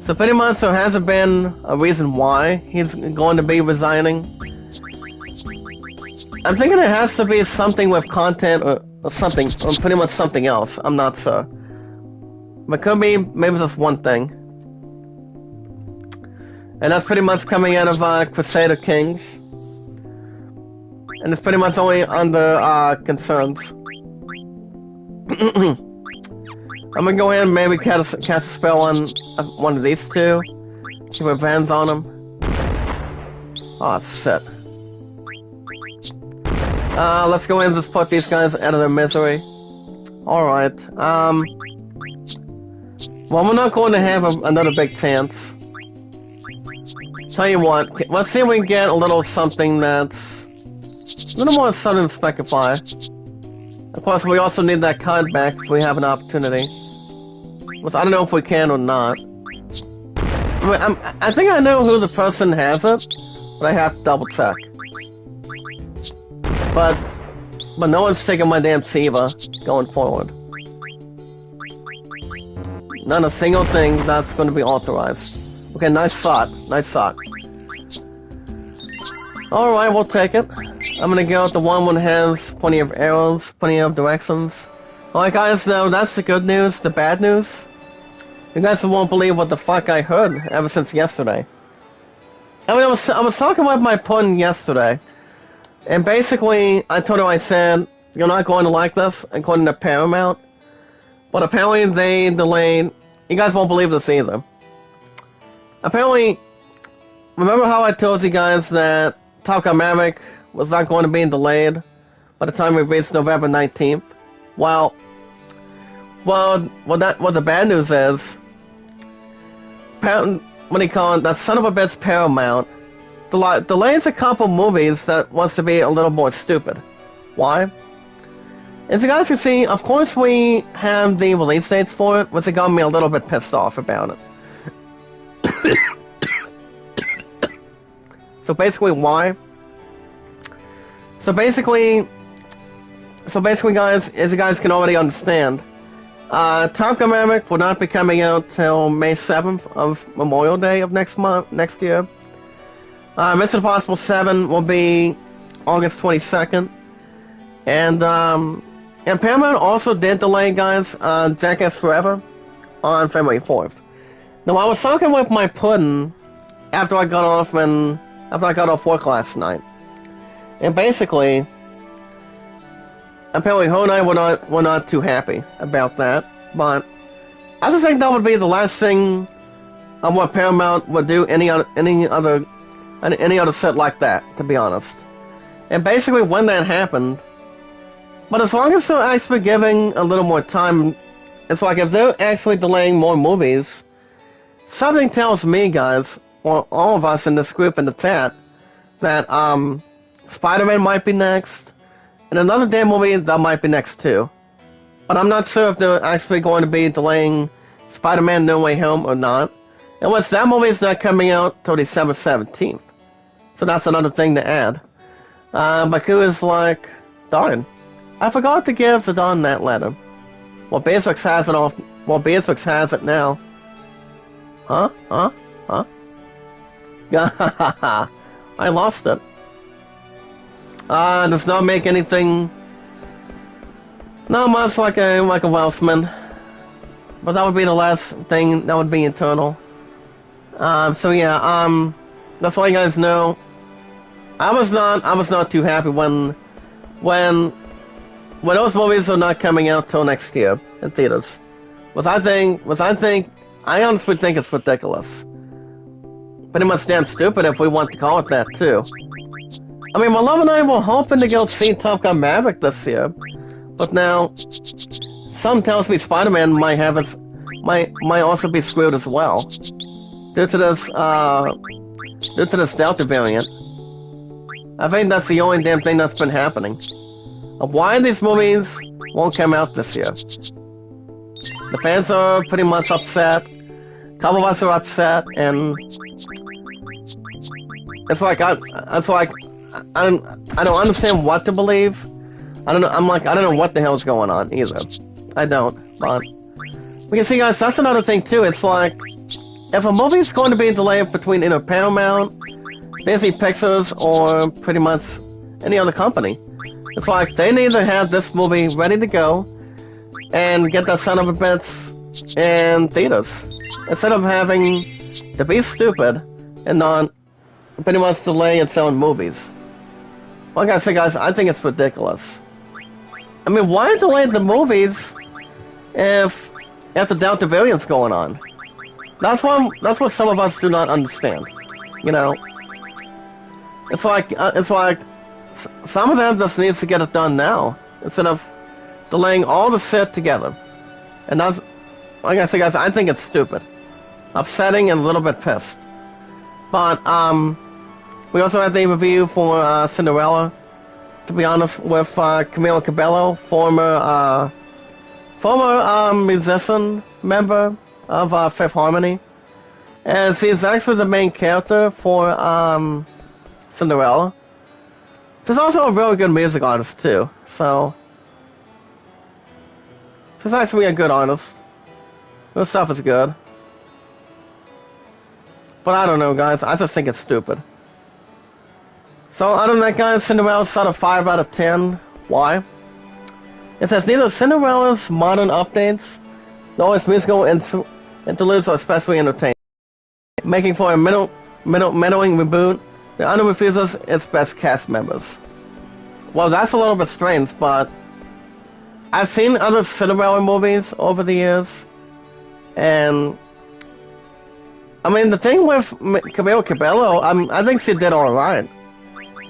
So pretty much there hasn't been a reason why he's going to be resigning. I'm thinking it has to be something with content or something, or pretty much something else. I'm not sure. But could be maybe just one thing. And that's pretty much coming out of Crusader Kings. And it's pretty much only under concerns. I'm gonna go in and maybe cast a spell on one of these two. Keep our hands on them. Oh, shit. Let's go in and just put these guys out of their misery. Alright, well, we're not going to have another big chance. Tell you what, let's see if we can get a little something that's a little more Southern Specify. Of course, we also need that card back if we have an opportunity. Which I don't know if we can or not. I think I know who the person has it, but I have to double check. But no one's taking my damn Siva going forward. Not a single thing that's going to be authorized. Okay, nice shot. Nice shot. Alright, we'll take it. I'm gonna go with the one that has plenty of arrows, plenty of directions. Alright guys, now that's the good news. The bad news? You guys won't believe what the fuck I heard ever since yesterday. I mean, I was talking with my pun yesterday. And basically, I told her, I said, you're not going to like this, according to Paramount. But apparently they delayed. You guys won't believe this either. Apparently, remember how I told you guys that Top Gun Maverick was not going to be delayed by the time we reached November 19th? Well, what the bad news is, what do you call it, that son of a bitch Paramount delays a couple movies that wants to be a little more stupid. Why? As you guys can see, of course we have the release dates for it, which got me a little bit pissed off about it. So basically, why? So basically, guys, as you guys can already understand, Top Gun Maverick will not be coming out till May 7th of Memorial Day of next year. Mission Impossible 7 will be August 22nd. And Paramount also did delay, guys, Jackass Forever on February 4th. Now, I was talking with my pudding after I got off work last night. And basically, apparently Ho and I were not too happy about that, but I just think that would be the last thing of what Paramount would do any other set like that, to be honest. And basically when that happened, but as long as they're actually giving a little more time, it's like if they're actually delaying more movies, something tells me, guys, or all of us in this group in the chat, that Spider-Man might be next, and another damn movie that might be next too. But I'm not sure if they're actually going to be delaying Spider-Man No Way Home or not. And once that movie is not coming out till December 17th. So that's another thing to add. Baku is like, darn, I forgot to give Zidane that letter. Well, Beatrix has it off. Well, Beatrix has it now. Huh? I lost it. Does not make anything. Not much like a Welshman. But that would be the last thing. That would be eternal. So yeah, that's all you guys know. I was not too happy when those movies are not coming out till next year in theaters. I honestly think it's ridiculous. Pretty much damn stupid if we want to call it that too. I mean, my love and I were hoping to go see Top Gun Maverick this year, but now some tells me Spider-Man might also be screwed as well. Due to this Delta variant. I think that's the only damn thing that's been happening. Of why these movies won't come out this year. The fans are pretty much upset. A couple of us are upset, and it's like I don't understand what to believe. I don't know what the hell's going on either. I don't. But we can see, guys, that's another thing too. It's like, if a movie's going to be delayed between either Paramount, Disney Pictures, or pretty much any other company, it's like they need to have this movie ready to go and get that son of a bitch in theaters, instead of having to be stupid and not pretty much delay its own movies. Like I said, guys, I think it's ridiculous. I mean, why delay the movies if the Delta variant's going on? That's what some of us do not understand. You know, it's like some of them just needs to get it done now instead of delaying all the shit together. And that's, like I said, guys, I think it's stupid, upsetting, and a little bit pissed. But we also have the review for Cinderella. To be honest, with Camila Cabello, former musician member of Fifth Harmony, and she's actually the main character for Cinderella. She's also a really good music artist too, so she's actually a good artist. Her stuff is good, but I don't know, guys. I just think it's stupid. So other than that, guys, Cinderella's set a 5 out of 10. Why? It says neither Cinderella's modern updates nor its musical interludes are especially entertaining, making for a middling reboot that under-refuses its best cast members. Well, that's a little bit strange, but I've seen other Cinderella movies over the years, and I mean, the thing with Camila Cabello, I think she did alright.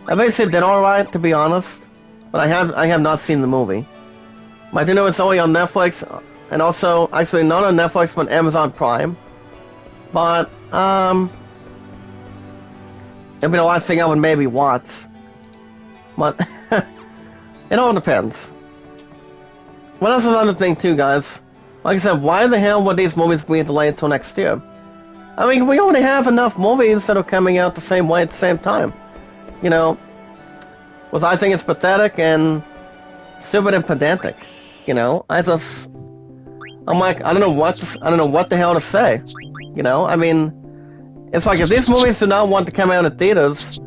I think she did alright, to be honest, but I have not seen the movie. I do know it's only on Netflix, and also, actually not on Netflix, but Amazon Prime. But, it'd be the last thing I would maybe watch. But, it all depends. What else is another thing too, guys? Like I said, why the hell would these movies be delayed until next year? I mean, we already have enough movies that are coming out the same way at the same time. You know, well, I think it's pathetic and stupid and pedantic. You know, I'm like, I don't know what the hell to say. You know, I mean, it's like if these movies do not want to come out in theaters,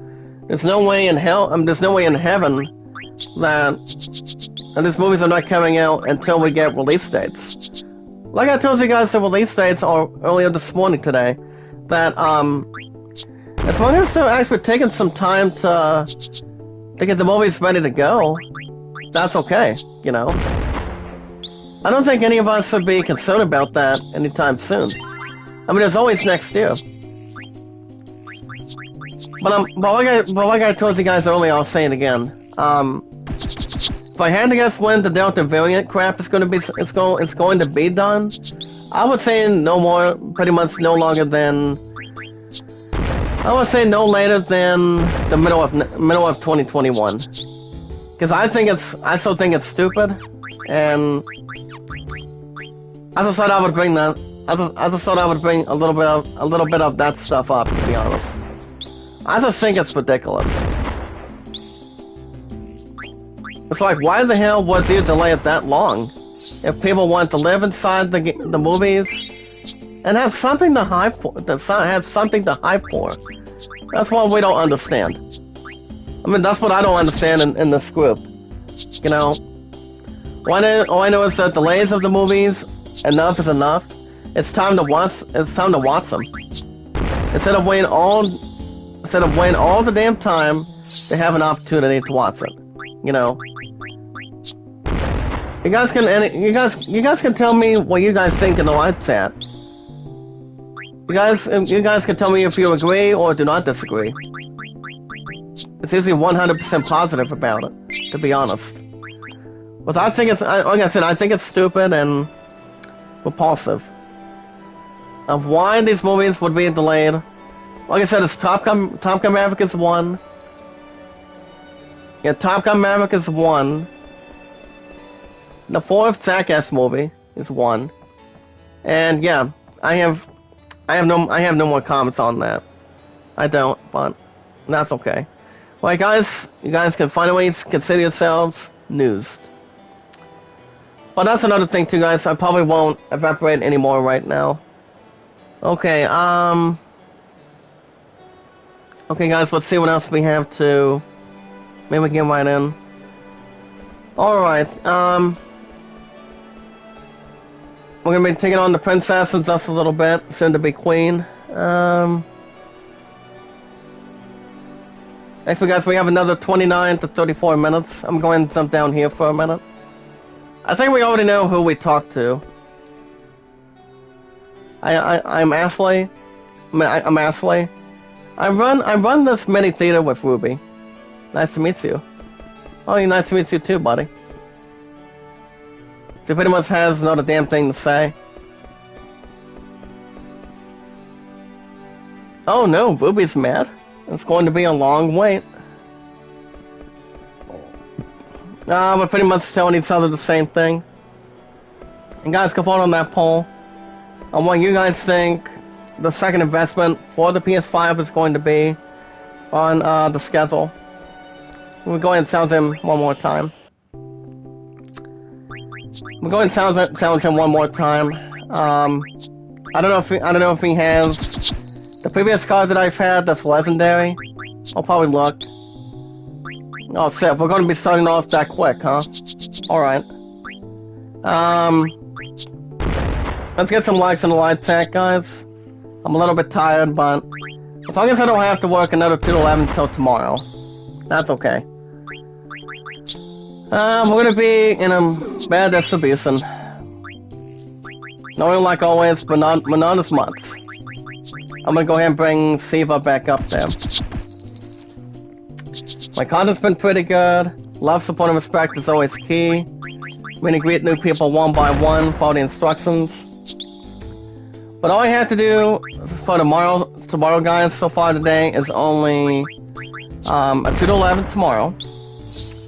there's no way in hell, there's no way in heaven that these movies are not coming out until we get release dates. Like I told you guys, the release dates are earlier this morning today. That as long as they're actually taking some time to to get the movies ready to go, that's okay, you know. I don't think any of us should be concerned about that anytime soon. I mean, there's always next year. But like I told you guys earlier, I'll say it again. If I had to guess when the Delta variant crap is going to be done, I would say pretty much no longer than. I would say no later than the middle of 2021. Because I still think it's stupid, and I just thought I would bring that. I just thought I would bring a little bit of that stuff up, to be honest. I just think it's ridiculous. It's like, why the hell was you delay it that long? If people want to live inside the movies and have something to hype for, that's what we don't understand. I mean, that's what I don't understand in this group. You know, all I know is that delays of the movies, enough is enough. It's time to watch them. Instead of waiting all the damn time to have an opportunity to watch it. You know. You guys can tell me what you guys think in the live chat. You guys can tell me if you agree or do not disagree. It's usually 100% positive about it, to be honest. But I think like I said, I think it's stupid and repulsive. Of why these movies would be delayed. Like I said, it's Top Gun Maverick is 1. Yeah, Top Gun Maverick is 1. The 4th Jackass movie is 1. And yeah, I have no more comments on that. I don't, but that's okay. Well, guys, you guys can finally consider yourselves news. But that's another thing too, guys. I probably won't evaporate anymore right now. Okay, okay, guys, let's see what else we have to. Maybe we can get right in. Alright, we're gonna be taking on the princess in just a little bit, soon to be queen. Next, guys, we have another 29 to 34 minutes. I'm going to jump down here for a minute. I think we already know who we talked to. I'm Ashley. I'm Ashley. I run this mini theater with Ruby. Nice to meet you. Oh, nice to meet you too, buddy. She pretty much has not a damn thing to say. Oh no, Ruby's mad. It's going to be a long wait. We're pretty much telling each other the same thing. And guys, go vote on that poll on what you guys think the second investment for the PS5 is going to be on the schedule. We'll go ahead and challenge him one more time. We'll go ahead and challenge him one more time. I don't know if he has the previous card that I've had that's legendary. I'll probably look. Oh, shit, we're going to be starting off that quick, huh? Alright. Let's get some likes in the live chat, guys. I'm a little bit tired, but as long as I don't have to work another 2 to 11 until tomorrow, that's okay. We're gonna be in a bad distribution. Knowing like always, but not as much. I'm gonna go ahead and bring Siva back up there. My content's been pretty good. Love, support, and respect is always key. We're gonna greet new people one by one, follow the instructions. But all I have to do for tomorrow, guys, so far today is only a 2 to 11 tomorrow.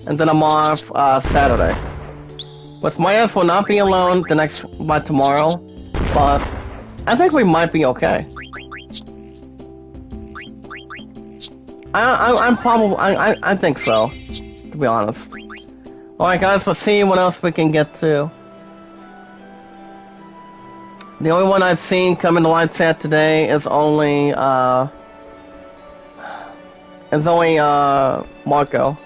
And then I'm off Saturday. With my ass will not be alone by tomorrow, but I think we might be okay. I think so, to be honest. Alright guys, let's see what else we can get to. The only one I've seen come into live chat today is only Marco.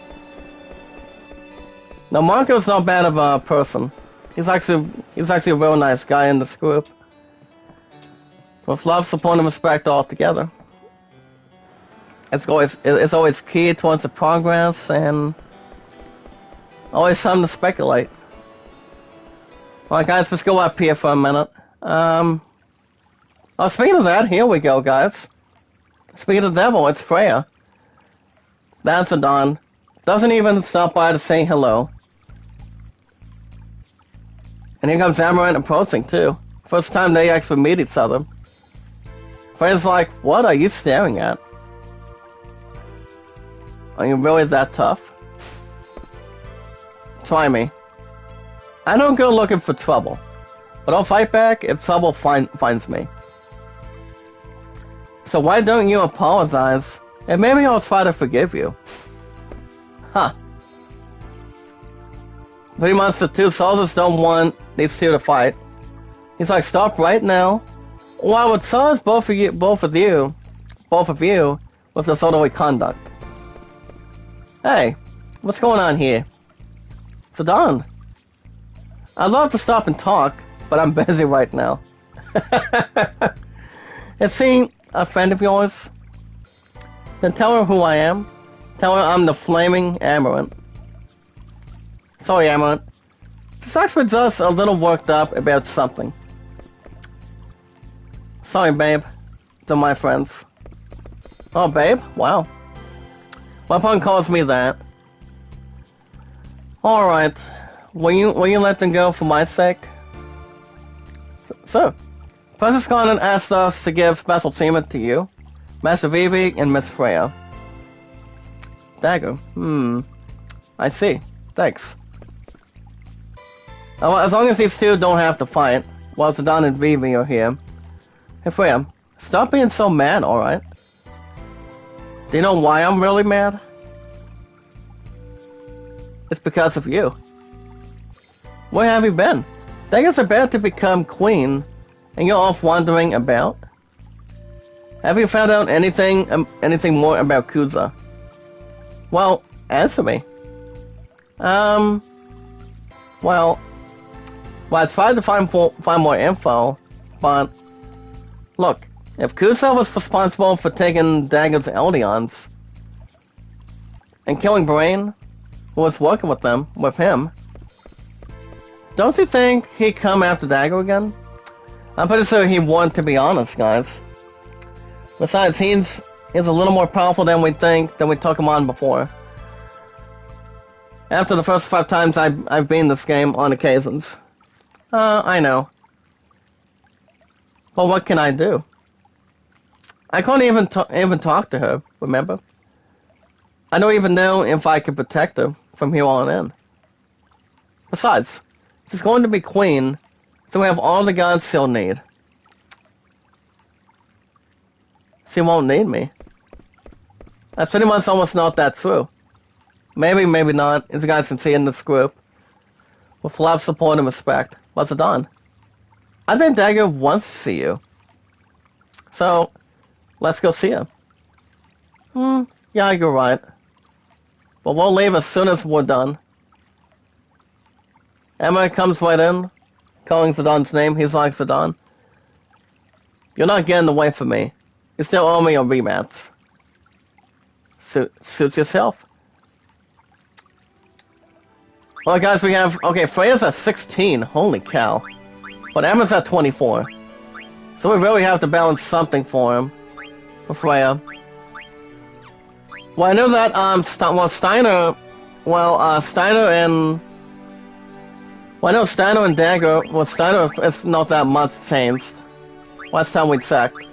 Now Marco's not bad of a person. He's actually a real nice guy in this group. With love, support, and respect all together. it's always key towards the progress and always something to speculate. Alright guys, let's go up here for a minute. Oh, speaking of that, here we go guys. Speaking of the devil, it's Freya. That's Zidane. Doesn't even stop by to say hello. And here comes Amarant approaching too. First time they actually meet each other. Freya's like, what are you staring at? Are you really that tough? Try me. I don't go looking for trouble, but I'll fight back if trouble finds me. So why don't you apologize, and maybe I'll try to forgive you. Huh. Pretty much the two soldiers don't want these two to fight. He's like, stop right now. Well, I would charge both of you with disorderly conduct. Hey, what's going on here? Zidane. I'd love to stop and talk, but I'm busy right now. Is she a friend of yours? Then tell her who I am. Tell her I'm the Flaming Amarant. Sorry, Amarant. She's actually just a little worked up about something. Sorry, babe. To my friends. Oh, babe? Wow. My pun calls me that. Alright. Will you let them go for my sake? So, Princess Garnet asked us to give special treatment to you, Master Vivi, and Miss Freya. Dagger. I see. Thanks. As long as these two don't have to fight, while Zidane and Vivi are here. Hey Freya, stop being so mad, alright? Do you know why I'm really mad? It's because of you. Where have you been? Dagger's about to become queen, and you're off wandering about? Have you found out anything more about Kuza? Well, answer me. Well, I tried to find more info, but look, if Kuza was responsible for taking Dagger's Eldions and killing Brain, who was working with him, don't you think he'd come after Dagger again? I'm pretty sure he wanted to be honest, guys. Besides, he's a little more powerful than we took him on before. After the first 5 times I've been in this game on occasions. I know. But what can I do? I can't even talk to her, remember? I don't even know if I can protect her from here on in. Besides, she's going to be queen, so we have all the gods she'll need. She won't need me. That's pretty much almost not that true. Maybe, maybe not, as you guys can see in this group. With love, support, and respect. What's it done? I think Dagger wants to see you. So, let's go see him. Yeah, you're right. But we'll leave as soon as we're done. Emma comes right in, calling Zidane's name. He's like, Zidane, you're not getting away from me. You still owe me a rematch. Suits yourself. Well, guys, we have... Okay, Freya's at 16. Holy cow. But Emma's at 24. So we really have to balance something for him. For Freya. Well, I know that, Steiner... Steiner and... Well, I know Steiner and Dagger... Well, Steiner is not that much changed. Last time we checked.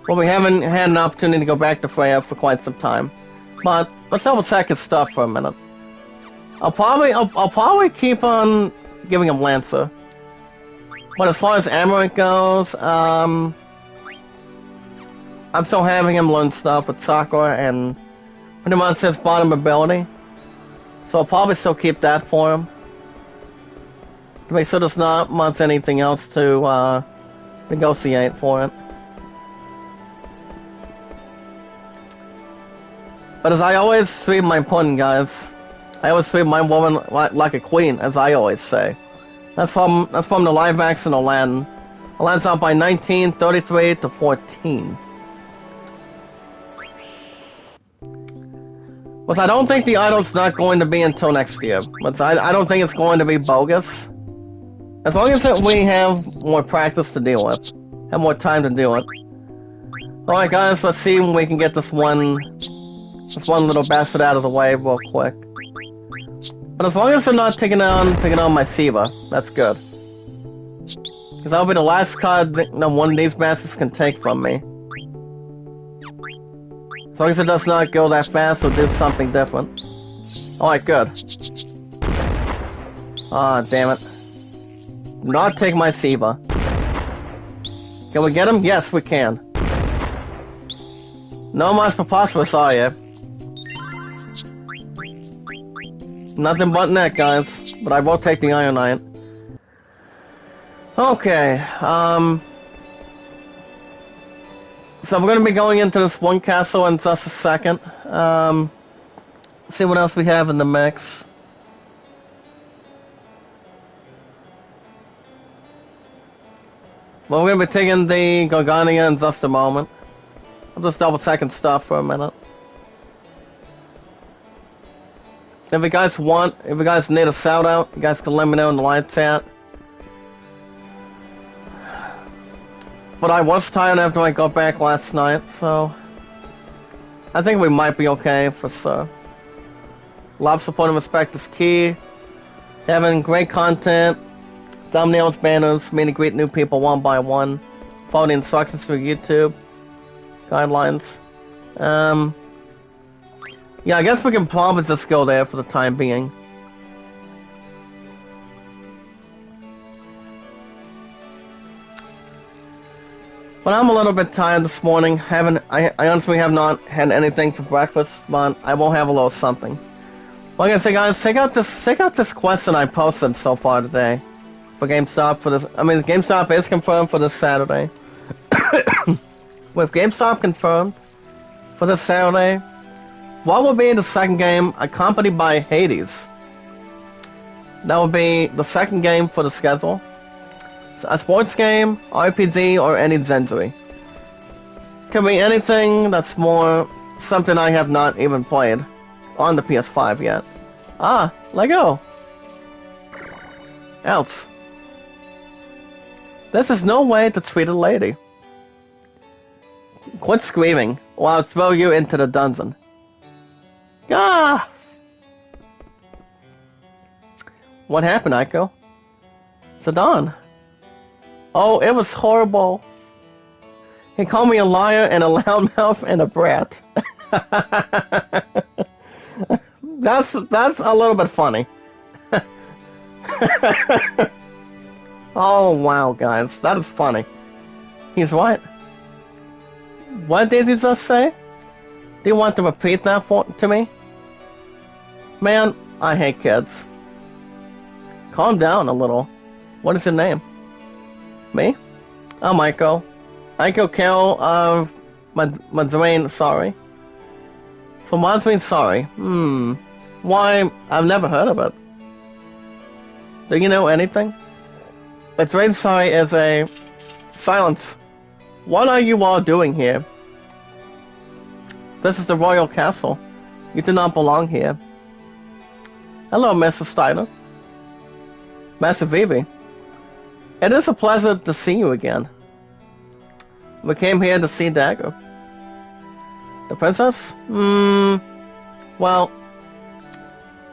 Well, we haven't had an opportunity to go back to Freya for quite some time. But let's double check his stuff for a minute. I'll probably keep on giving him Lancer. But as far as Amarant goes, I'm still having him learn stuff with Sakura and pretty much his bottom ability. So I'll probably still keep that for him. To make sure there's not much anything else to negotiate for it. But as I always treat my opponent, guys, I always treat my woman like a queen, as I always say. That's from the live action Aladdin. Aladdin's out by 19, 33 to 14. But I don't think the idol's not going to be until next year. But I don't think it's going to be bogus. As long as we have more practice to deal with. Have more time to deal with. Alright guys, let's see if we can get this one little bastard out of the way real quick. But as long as they're not taking on my Siva, that's good. Because that'll be the last card that one of these bastards can take from me. As long as it does not go that fast, or do something different. Alright, good. Ah, damn it. Do not take my Siva. Can we get him? Yes, we can. No mas preposterous, are you? Nothing but net, guys. But I will take the Iron Knight. Okay, so we're gonna be going into this one castle in just a second. See what else we have in the mix. Well, we're gonna be taking the Gorgonia in just a moment. I'll just double checking stuff for a minute. If you guys need a shout out, you guys can let me know in the live chat. But I was tired after I got back last night, so I think we might be okay for sure. Love, support, and respect is key. Having great content, thumbnails, banners, meet and greet new people one by one. Follow the instructions through YouTube guidelines. Yeah, I guess we can probably just go there for the time being. But I'm a little bit tired this morning. I honestly have not had anything for breakfast, but I will have a little something. Like I say, guys, check out this question I posted so far today for GameStop for this. I mean, GameStop is confirmed for this Saturday. With GameStop confirmed for this Saturday, what will be the second game accompanied by Hades? That will be the second game for the schedule. A sports game, RPG, or any genre. Could be anything that's more something I have not even played on the PS5 yet. Ah, Lego! Else. This is no way to treat a lady. Quit screaming, or I'll throw you into the dungeon. Ah! What happened, Aiko? Zidane. Oh, it was horrible. He called me a liar and a loudmouth and a brat. That's a little bit funny. Oh wow, guys, that is funny. He's right. What did you just say? Do you want to repeat that to me? Man, I hate kids. Calm down a little. What is your name? Me? I'm Aiko. Aiko Kel of Madrine, sorry. For Madrine, sorry. Why, I've never heard of it. Do you know anything? Madrine, sorry is a... Silence. What are you all doing here? This is the Royal Castle. You do not belong here. Hello, Mr. Steiner. Master Vivi. It is a pleasure to see you again. We came here to see Dagger. The princess? Well,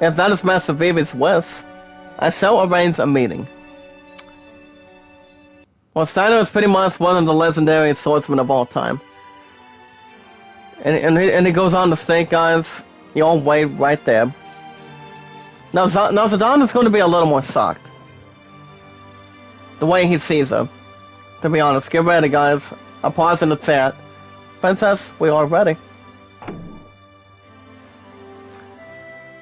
if that is Master Vivi's wish, I shall arrange a meeting. Well, Steiner is pretty much one of the legendary swordsmen of all time. And he goes on to state, guys, you all wait right there. Now Zidane is going to be a little more shocked. The way he sees her. To be honest, get ready, guys. I'll pause in the chat. Princess, we are ready.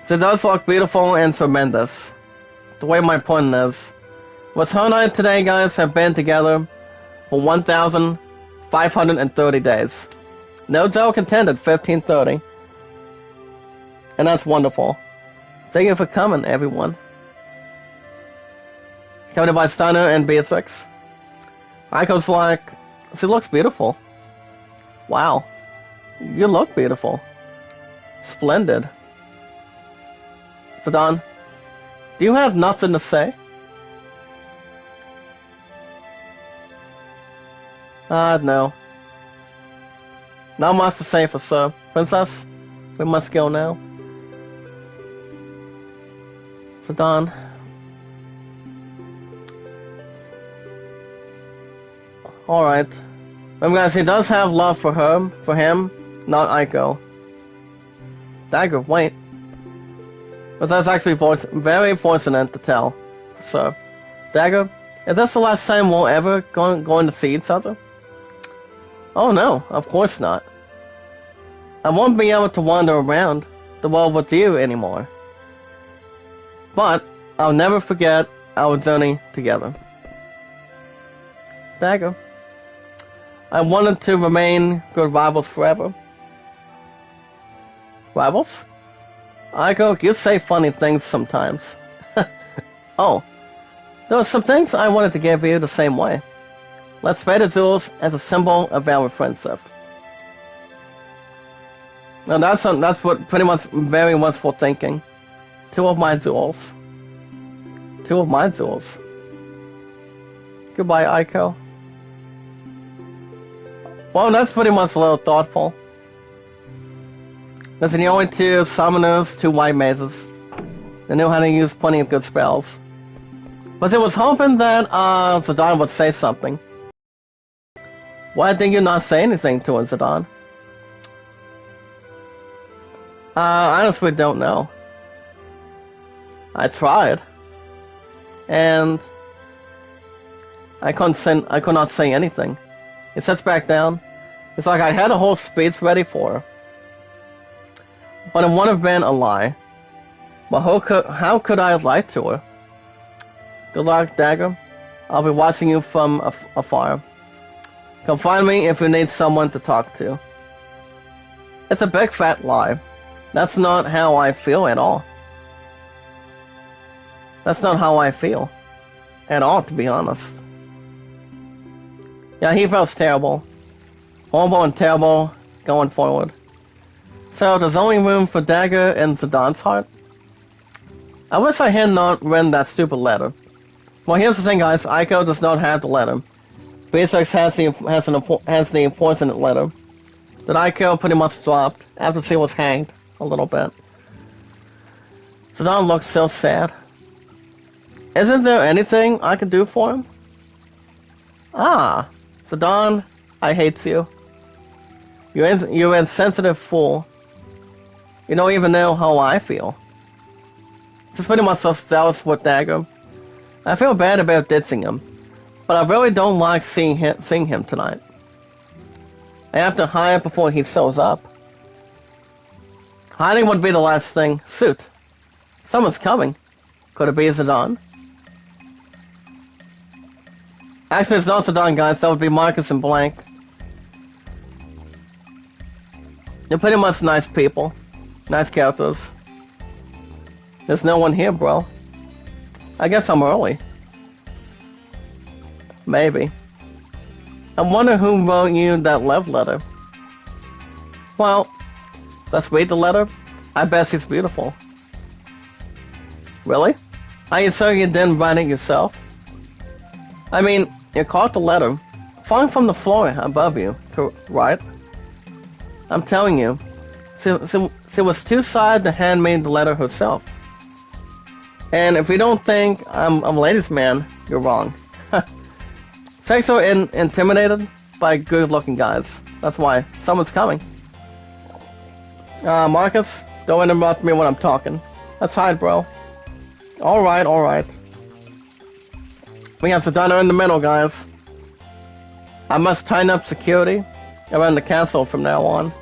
She does look beautiful and tremendous. The way my point is. With her and I today, guys, have been together for 1,530 days. No joke intended, 1530. And that's wonderful. Thank you for coming, everyone. Covered by Steiner and Beatrix. Aiko's like, she looks beautiful. Wow. You look beautiful. Splendid. Zidane, do you have nothing to say? No. Not much to say for sir. Princess, we must go now. Zidane. Alright. Remember guys, he does have love for him, not Aiko. Dagger, wait. But that's actually very fortunate to tell. So, Dagger, is this the last time we'll ever going to see each other? Oh no, of course not. I won't be able to wander around the world with you anymore. But, I'll never forget our journey together. Dagger. I wanted to remain good rivals forever. Rivals? Aiko, you say funny things sometimes. Oh, there were some things I wanted to give you the same way. Let's pay the jewels as a symbol of our friendship. Now that's what pretty much very wistful thinking. 2 of my jewels. 2 of my jewels. Goodbye, Aiko. Well, that's pretty much a little thoughtful. There's the only 2 summoners, 2 white mazes. They knew how to use plenty of good spells. But I was hoping that Zidane would say something. Why did you not say anything to him, Zidane? I honestly don't know. I tried. And I could not say anything. It sits back down. It's like I had a whole speech ready for her. But it wouldn't have been a lie. But how could I lie to her? Good luck, Dagger. I'll be watching you from afar. Come find me if you need someone to talk to. It's a big fat lie. That's not how I feel at all. That's not how I feel. At all, to be honest. Yeah, he feels terrible. Horrible and terrible going forward. So, there's only room for Dagger in Zidane's heart? I wish I had not written that stupid letter. Well, here's the thing, guys. Aiko does not have the letter. Beatrix has the unfortunate letter that Aiko pretty much dropped after she was hanged a little bit. Zidane looks so sad. Isn't there anything I can do for him? Ah, Zidane, I hate you. You're an insensitive fool. You don't even know how I feel. This is pretty much so jealous with Dagger. I feel bad about ditching him, but I really don't like seeing him tonight. I have to hide before he shows up. Hiding would be the last thing. Suit. Someone's coming. Could it be Zidane? Actually, it's not Zidane, guys. That would be Marcus and Blank. They're pretty much nice people. Nice characters. There's no one here, bro. I guess I'm early. Maybe. I wonder who wrote you that love letter. Well, let's read the letter. I bet she's beautiful. Really? Are you sure you didn't write it yourself? I mean, you caught the letter, falling from the floor above you, right? I'm telling you, she was too sad to hand me the letter herself. And if you don't think I'm a ladies' man, you're wrong. Sex are intimidated by good-looking guys. That's why. Someone's coming. Marcus, don't interrupt me when I'm talking. Let's hide, bro. Alright, alright. We have Zidane in the middle, guys. I must tighten up security around the castle from now on.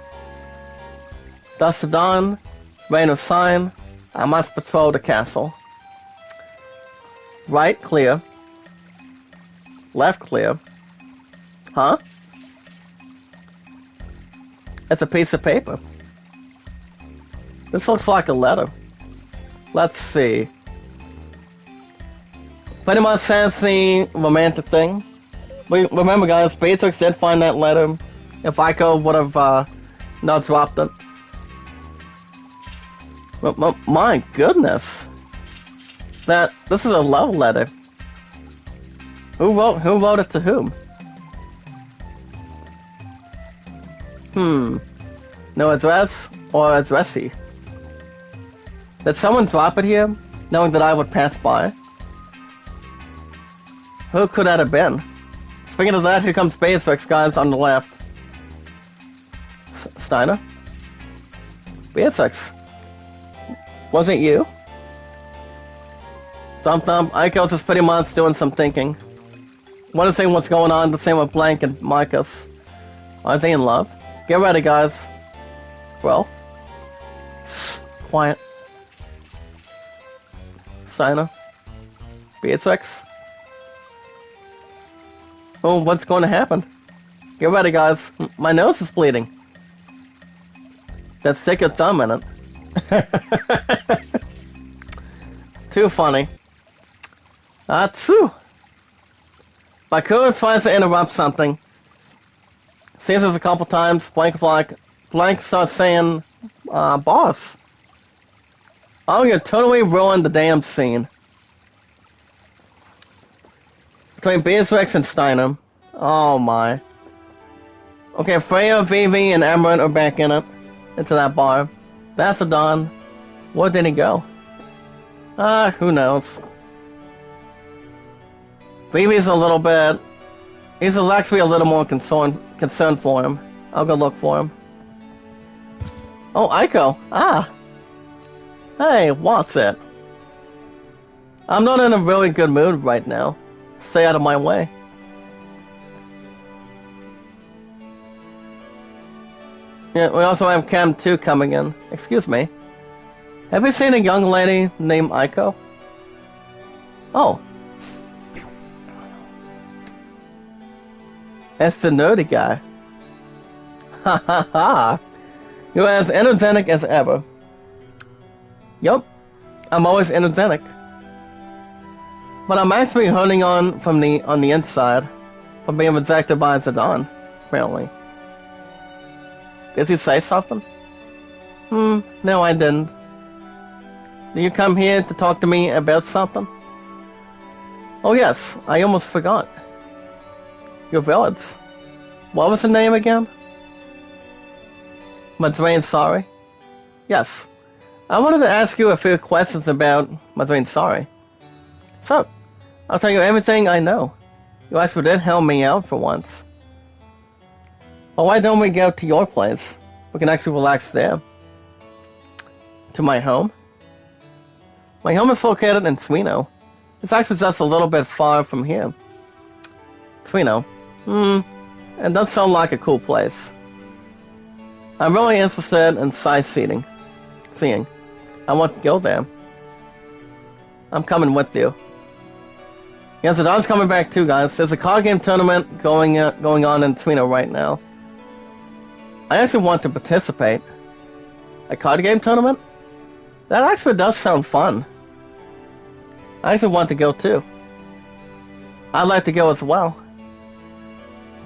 Thus Zidane, reign of sign, I must patrol the castle. Right, clear. Left, clear. Huh? It's a piece of paper. This looks like a letter. Let's see. Pretty much says the romantic thing. Remember, guys, Beatrix did find that letter. If Aiko would have not dropped it. My goodness. This is a love letter. Who wrote it to whom? No address or addressee. Did someone drop it here, knowing that I would pass by? Who could that have been? Speaking of that, here comes Beatrix, guys, on the left. Steiner? Beatrix? Was it you? Thump Thump, Aiko's is pretty much doing some thinking. Wondering what's going on, the same with Blank and Marcus. Are they in love? Get ready, guys. Well? Quiet. Steiner? Beatrix? Oh, what's going to happen? Get ready, guys. My nose is bleeding. Then stick your thumb in it. Too funny. Too. Bakura tries to interrupt something. Sees this a couple times. Blank starts saying, boss. Oh, you totally ruined the damn scene. Between Beatrix and Steiner. Oh my. Okay, Freya, Vivi, and Emerald are back in it. Into that bar. That's a Don. Where did he go? Who knows. Vivi's a little bit... He's actually a little more concerned for him. I'll go look for him. Oh, Aiko. Hey, what's it? I'm not in a really good mood right now. Stay out of my way. Yeah, we also have Cam 2 coming in. Excuse me. Have you seen a young lady named Aiko? Oh. That's the nerdy guy. Ha ha ha. You're as energetic as ever. Yup. I'm always energetic. But I'm actually holding on on the inside from being rejected by Zidane, apparently. Did you say something? No I didn't. Did you come here to talk to me about something? Oh yes, I almost forgot. Your village. What was the name again? Madreine Sari? Yes. I wanted to ask you a few questions about Madreine Sari. So, I'll tell you everything I know. You actually did help me out for once. Well, why don't we go to your place? We can actually relax there. To my home? My home is located in Twino. It's actually just a little bit far from here. Twino. It does sound like a cool place. I'm really interested in sightseeing. I want to go there. I'm coming with you. Yeah, Zidane's coming back too, guys. There's a card game tournament going on in Twino right now. I actually want to participate. A card game tournament? That actually does sound fun. I actually want to go too. I'd like to go as well.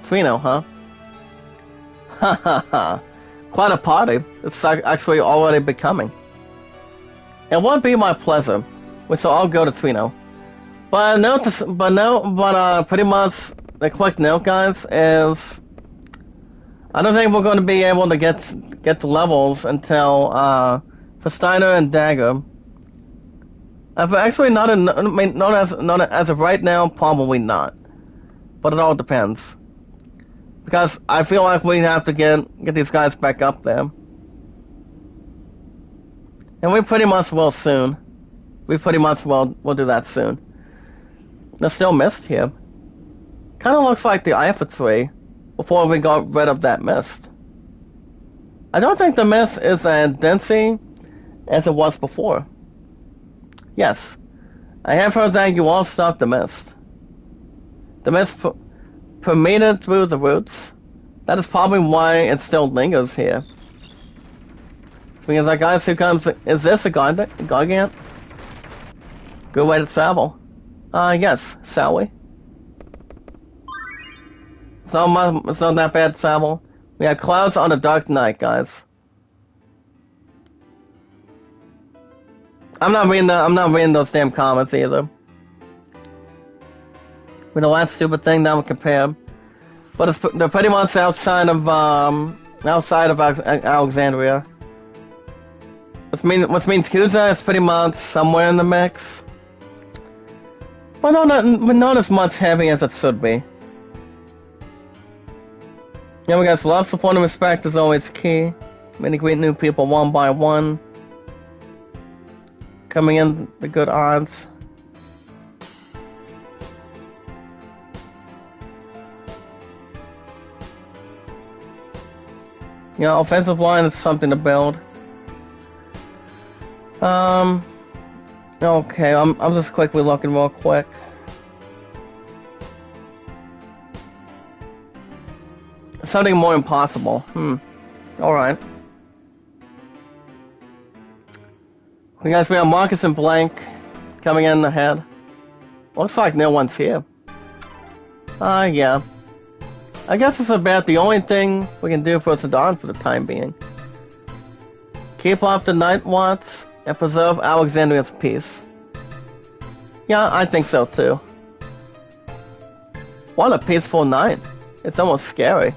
Twino, huh? Ha ha ha. Quite a party. It's actually already becoming. It won't be my pleasure, which I'll go to Twino. But pretty much the quick note, guys, is I don't think we're going to be able to get to levels until for Steiner and Dagger. Actually, not as of right now, probably not. But it all depends. Because I feel like we have to get these guys back up there. And we pretty much will soon. We pretty much will do that soon. There's still mist here. Kinda looks like the Eiffel tree before we got rid of that mist. I don't think the mist is as density as it was before. Yes, I have heard that you all stopped the mist. The mist permeated through the roots. That is probably why it still lingers here. Because that guy who comes, is this a Gargant? Good way to travel. Yes, shall we? It's not that bad travel. We have clouds on a dark night, guys. I'm not reading those damn comments either. With the last stupid thing that we compare, but they're pretty much outside of Alexandria. Which means Kuza is pretty much somewhere in the mix, but not as much heavy as it should be. Yeah, we got love, support, and respect is always key. Many great new people one by one. Coming in the good odds. You know, offensive line is something to build. Okay, I'm just quickly looking real quick. Something more impossible. Alright. We guys, we have Marcus and Blank coming in ahead. Looks like no one's here. Yeah. I guess it's about the only thing we can do for Zidane for the time being. Keep up the night watch and preserve Alexandria's peace. Yeah, I think so too. What a peaceful night. It's almost scary.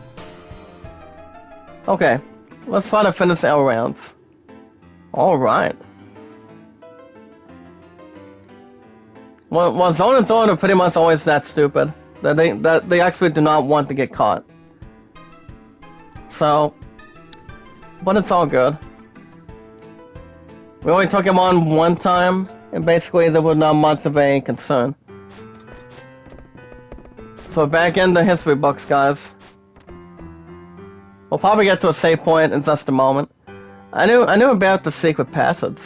Okay, let's try to finish our rounds. Alright. Well, Zone and Zone are pretty much always that stupid. That they actually do not want to get caught. So, but it's all good. We only took him on one time, and basically there was not much of a concern. So back in the history books, guys. We'll probably get to a save point in just a moment. I knew about the secret passage.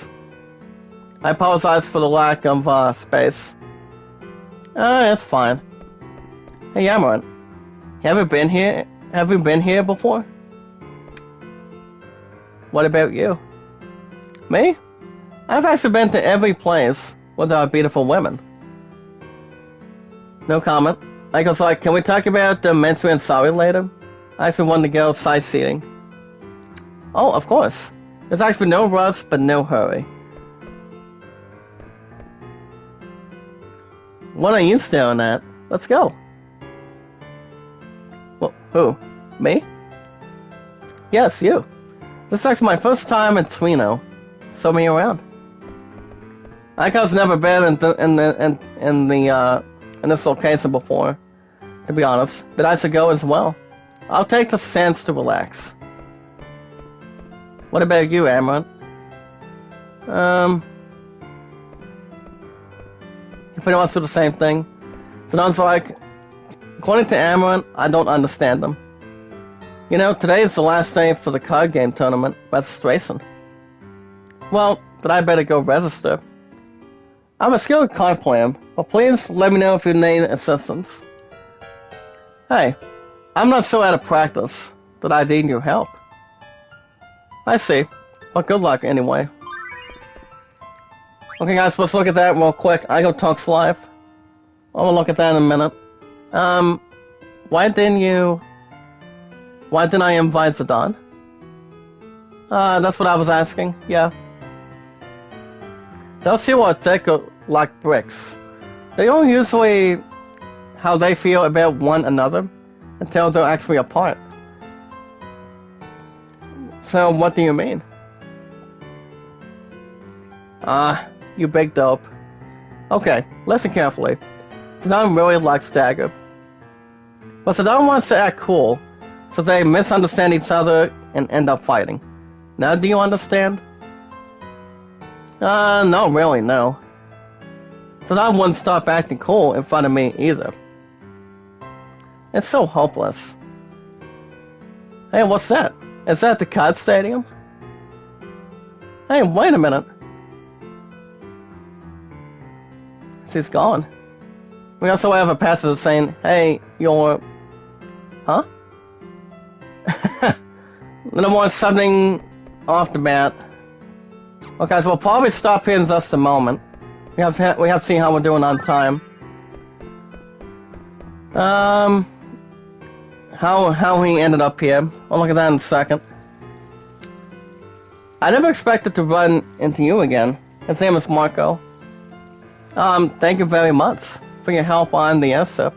I apologize for the lack of space. It's fine. Hey Amaranth, have you been here? Have you been here before? What about you? Me? I've actually been to every place with our beautiful women. No comment. I was like, can we talk about the Mensui and Sari later? I actually wanted to go sightseeing. Oh, of course. There's actually no rush, but no hurry. What are you staring at? Let's go. Well, who? Me? Yes, you. This is actually my first time in Twino. Show me around. Aiko's never been in this location before, to be honest. But I should go as well. I'll take the chance to relax. What about you, Amaranth? You pretty much do the same thing. So now it's like, according to Amaranth, I don't understand them. You know, today is the last day for the card game tournament registration. Well, then I better go register. I'm a skilled card player, but please let me know if you need assistance. Hey, I'm not so out of practice that I need your help. I see. Well, good luck anyway. Okay guys, let's look at that real quick. I go Tonks Live. I'll look at that in a minute. Why didn't I invite Zidane? That's what I was asking, yeah. They'll see what they like bricks. They don't usually how they feel about one another until they're actually apart. So what do you mean? You big dope. Okay, listen carefully. Zidane really likes Dagger. But Zidane wants to act cool, so they misunderstand each other and end up fighting. Now do you understand? Not really, no. Zidane wouldn't stop acting cool in front of me either. It's so hopeless. Hey, what's that? Is that the card stadium? Hey, wait a minute. She's gone. We also have a passage saying, hey, you're... Huh? Then I want something off the bat. Okay, so we'll probably stop here in just a moment. We have to see how we're doing on time. How he ended up here. I'll look at that in a second. I never expected to run into you again. His name is Marco. Thank you very much for your help on the airship.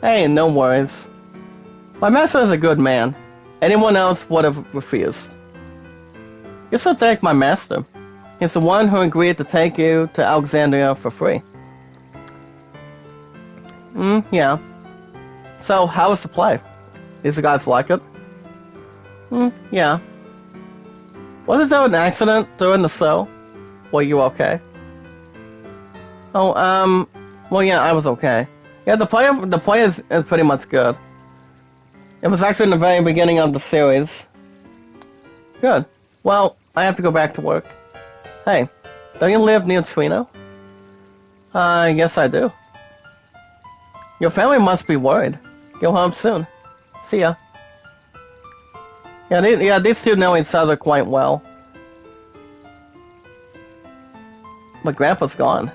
Hey, no worries. My master is a good man. Anyone else would have refused. You should thank my master. He's the one who agreed to take you to Alexandria for free. Yeah. So, how was the play? Did you guys like it? Yeah. Wasn't there an accident during the show? Were you okay? Oh, well, yeah, I was okay. Yeah, the play is pretty much good. It was actually in the very beginning of the series. Good. Well, I have to go back to work. Hey, don't you live near Trino? Yes I do. Your family must be worried. Go home soon. See ya. Yeah, these two know each other quite well. But Grandpa's gone.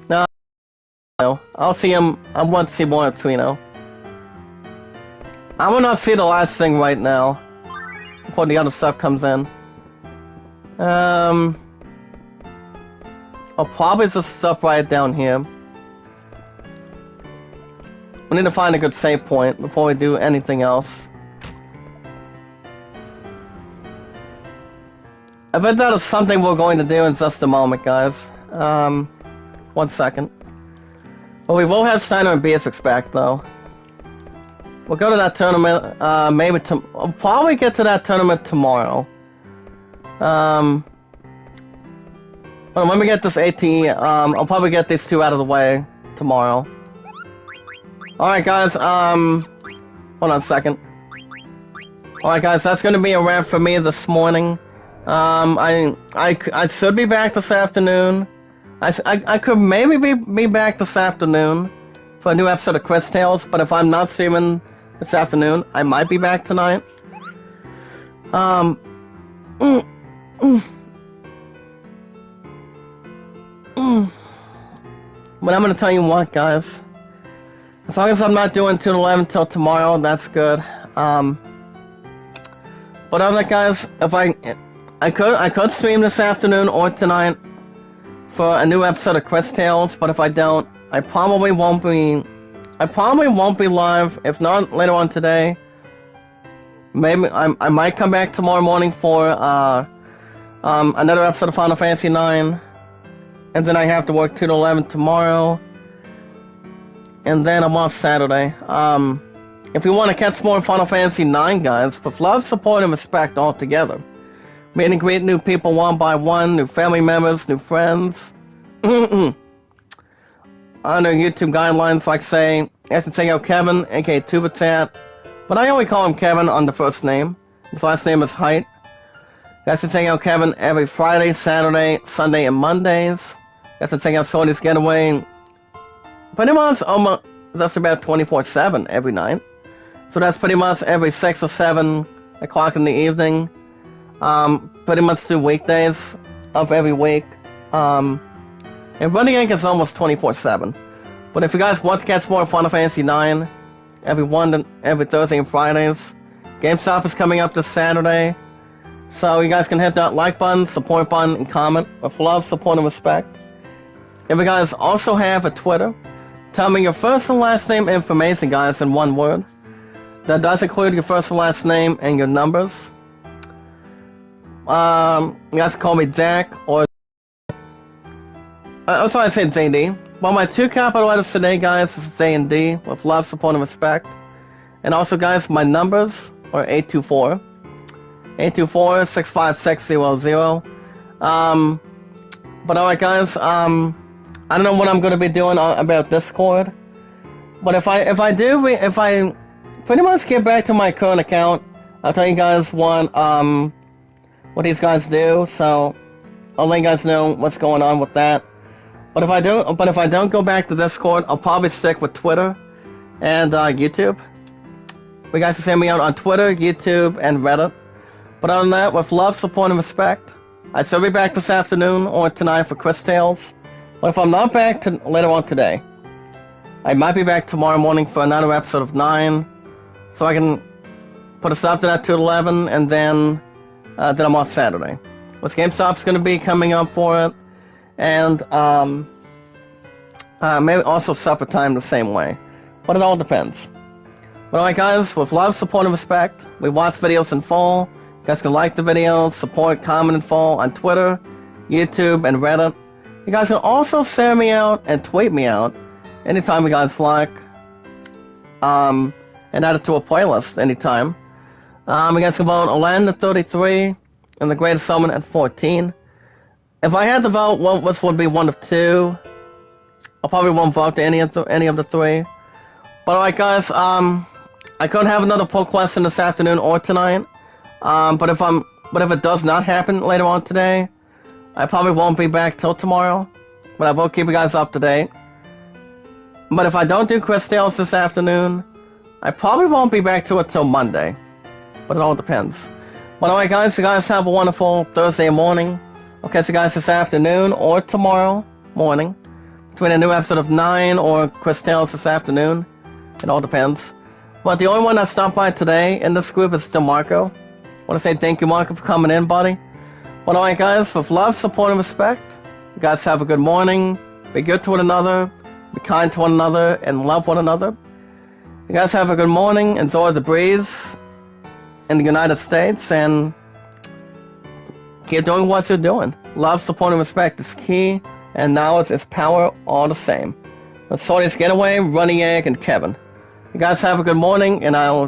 No, I'll see him. I want to see more of Trino. I will not see the last thing right now before the other stuff comes in. I'll probably just stop right down here. We need to find a good save point before we do anything else. I bet that is something we're going to do in just a moment, guys. 1 second. Well, we will have Steiner and Beatrix back, though. We'll go to that tournament, I'll probably get to that tournament tomorrow. Well, when we get this ATE, I'll probably get these two out of the way tomorrow. Alright, guys, hold on a second. Alright, guys, that's gonna be a wrap for me this morning. I should be back this afternoon. I could maybe be back this afternoon for a new episode of Quest Tales, but if I'm not streaming this afternoon, I might be back tonight. But I'm gonna tell you what, guys. As long as I'm not doing 2 to 11 till tomorrow, that's good. But other than that, guys, if I could stream this afternoon or tonight for a new episode of Quest Tales, but if I don't, I probably won't be live. If not later on today, maybe I might come back tomorrow morning for another episode of Final Fantasy IX, and then I have to work 2 to 11 tomorrow, and then I'm off Saturday. If you want to catch more Final Fantasy IX, guys, with love, support, and respect all together. Meet and greet new people one by one, new family members, new friends. Under YouTube guidelines, like say, as in say out Kevin, aka Tubatat, but I only call him Kevin on the first name. His last name is Height. That's to say out Kevin every Friday, Saturday, Sunday, and Mondays. That's to say out Shorty's Getaway. Pretty much almost that's about 24/7 every night. So that's pretty much every 6 or 7 o'clock in the evening. Pretty much through weekdays of every week. And Running Inc. is almost 24/7. But if you guys want to catch more Final Fantasy IX, every Thursday and Fridays, GameStop is coming up this Saturday. So you guys can hit that like button, support button, and comment with love, support, and respect. If you guys also have a Twitter, tell me your first and last name information, guys, in one word. That does include your first and last name and your numbers. You guys can call me Jack or I was trying to say JD. Well, my 2 capital letters today, guys, is J and D with love, support, and respect. And also, guys, my numbers are 824-656-00. But alright, guys, I don't know what I'm going to be doing about Discord. But if I pretty much get back to my current account, I'll tell you guys what these guys do. So I'll let you guys know what's going on with that. But if I don't go back to Discord, I'll probably stick with Twitter and YouTube. You guys can send me out on Twitter, YouTube, and Reddit. But other than that, with love, support, and respect, I shall be back this afternoon or tonight for Quest Tales. But if I'm not back later on today, I might be back tomorrow morning for another episode of 9, so I can put us up to that 2 to 11, and then that I'm off Saturday. Which GameStop's going to be coming up for it, and maybe also supper time the same way. But it all depends. But alright guys, with love, support, and respect, we watch videos in full. You guys can like the videos, support, comment in full on Twitter, YouTube, and Reddit. You guys can also share me out and tweet me out anytime you guys like. And add it to a playlist anytime. You guys can vote Aladdin at 33 and The Greatest Showman at 14. If I had to vote, which would be one of two, I probably won't vote to any of the three. But alright guys, I could have another poll question this afternoon or tonight. But if it does not happen later on today, I probably won't be back till tomorrow. But I will keep you guys up to date. But if I don't do Chris Tales this afternoon, I probably won't be back to it till Monday. But it all depends. But alright guys, you guys have a wonderful Thursday morning. I'll catch you guys this afternoon or tomorrow morning. Between a new episode of 9 or Chris Tales this afternoon. It all depends. But the only one that stopped by today in this group is still Marco. I want to say thank you, Marco, for coming in, buddy. But alright guys, with love, support, and respect, you guys have a good morning. Be good to one another. Be kind to one another. And love one another. You guys have a good morning. Enjoy the breeze in the United States. And keep doing what you're doing. Love, support, and respect is key. And knowledge is power all the same. That's Sorty's Getaway, Runny Egg, and Kevin. You guys have a good morning, and I'll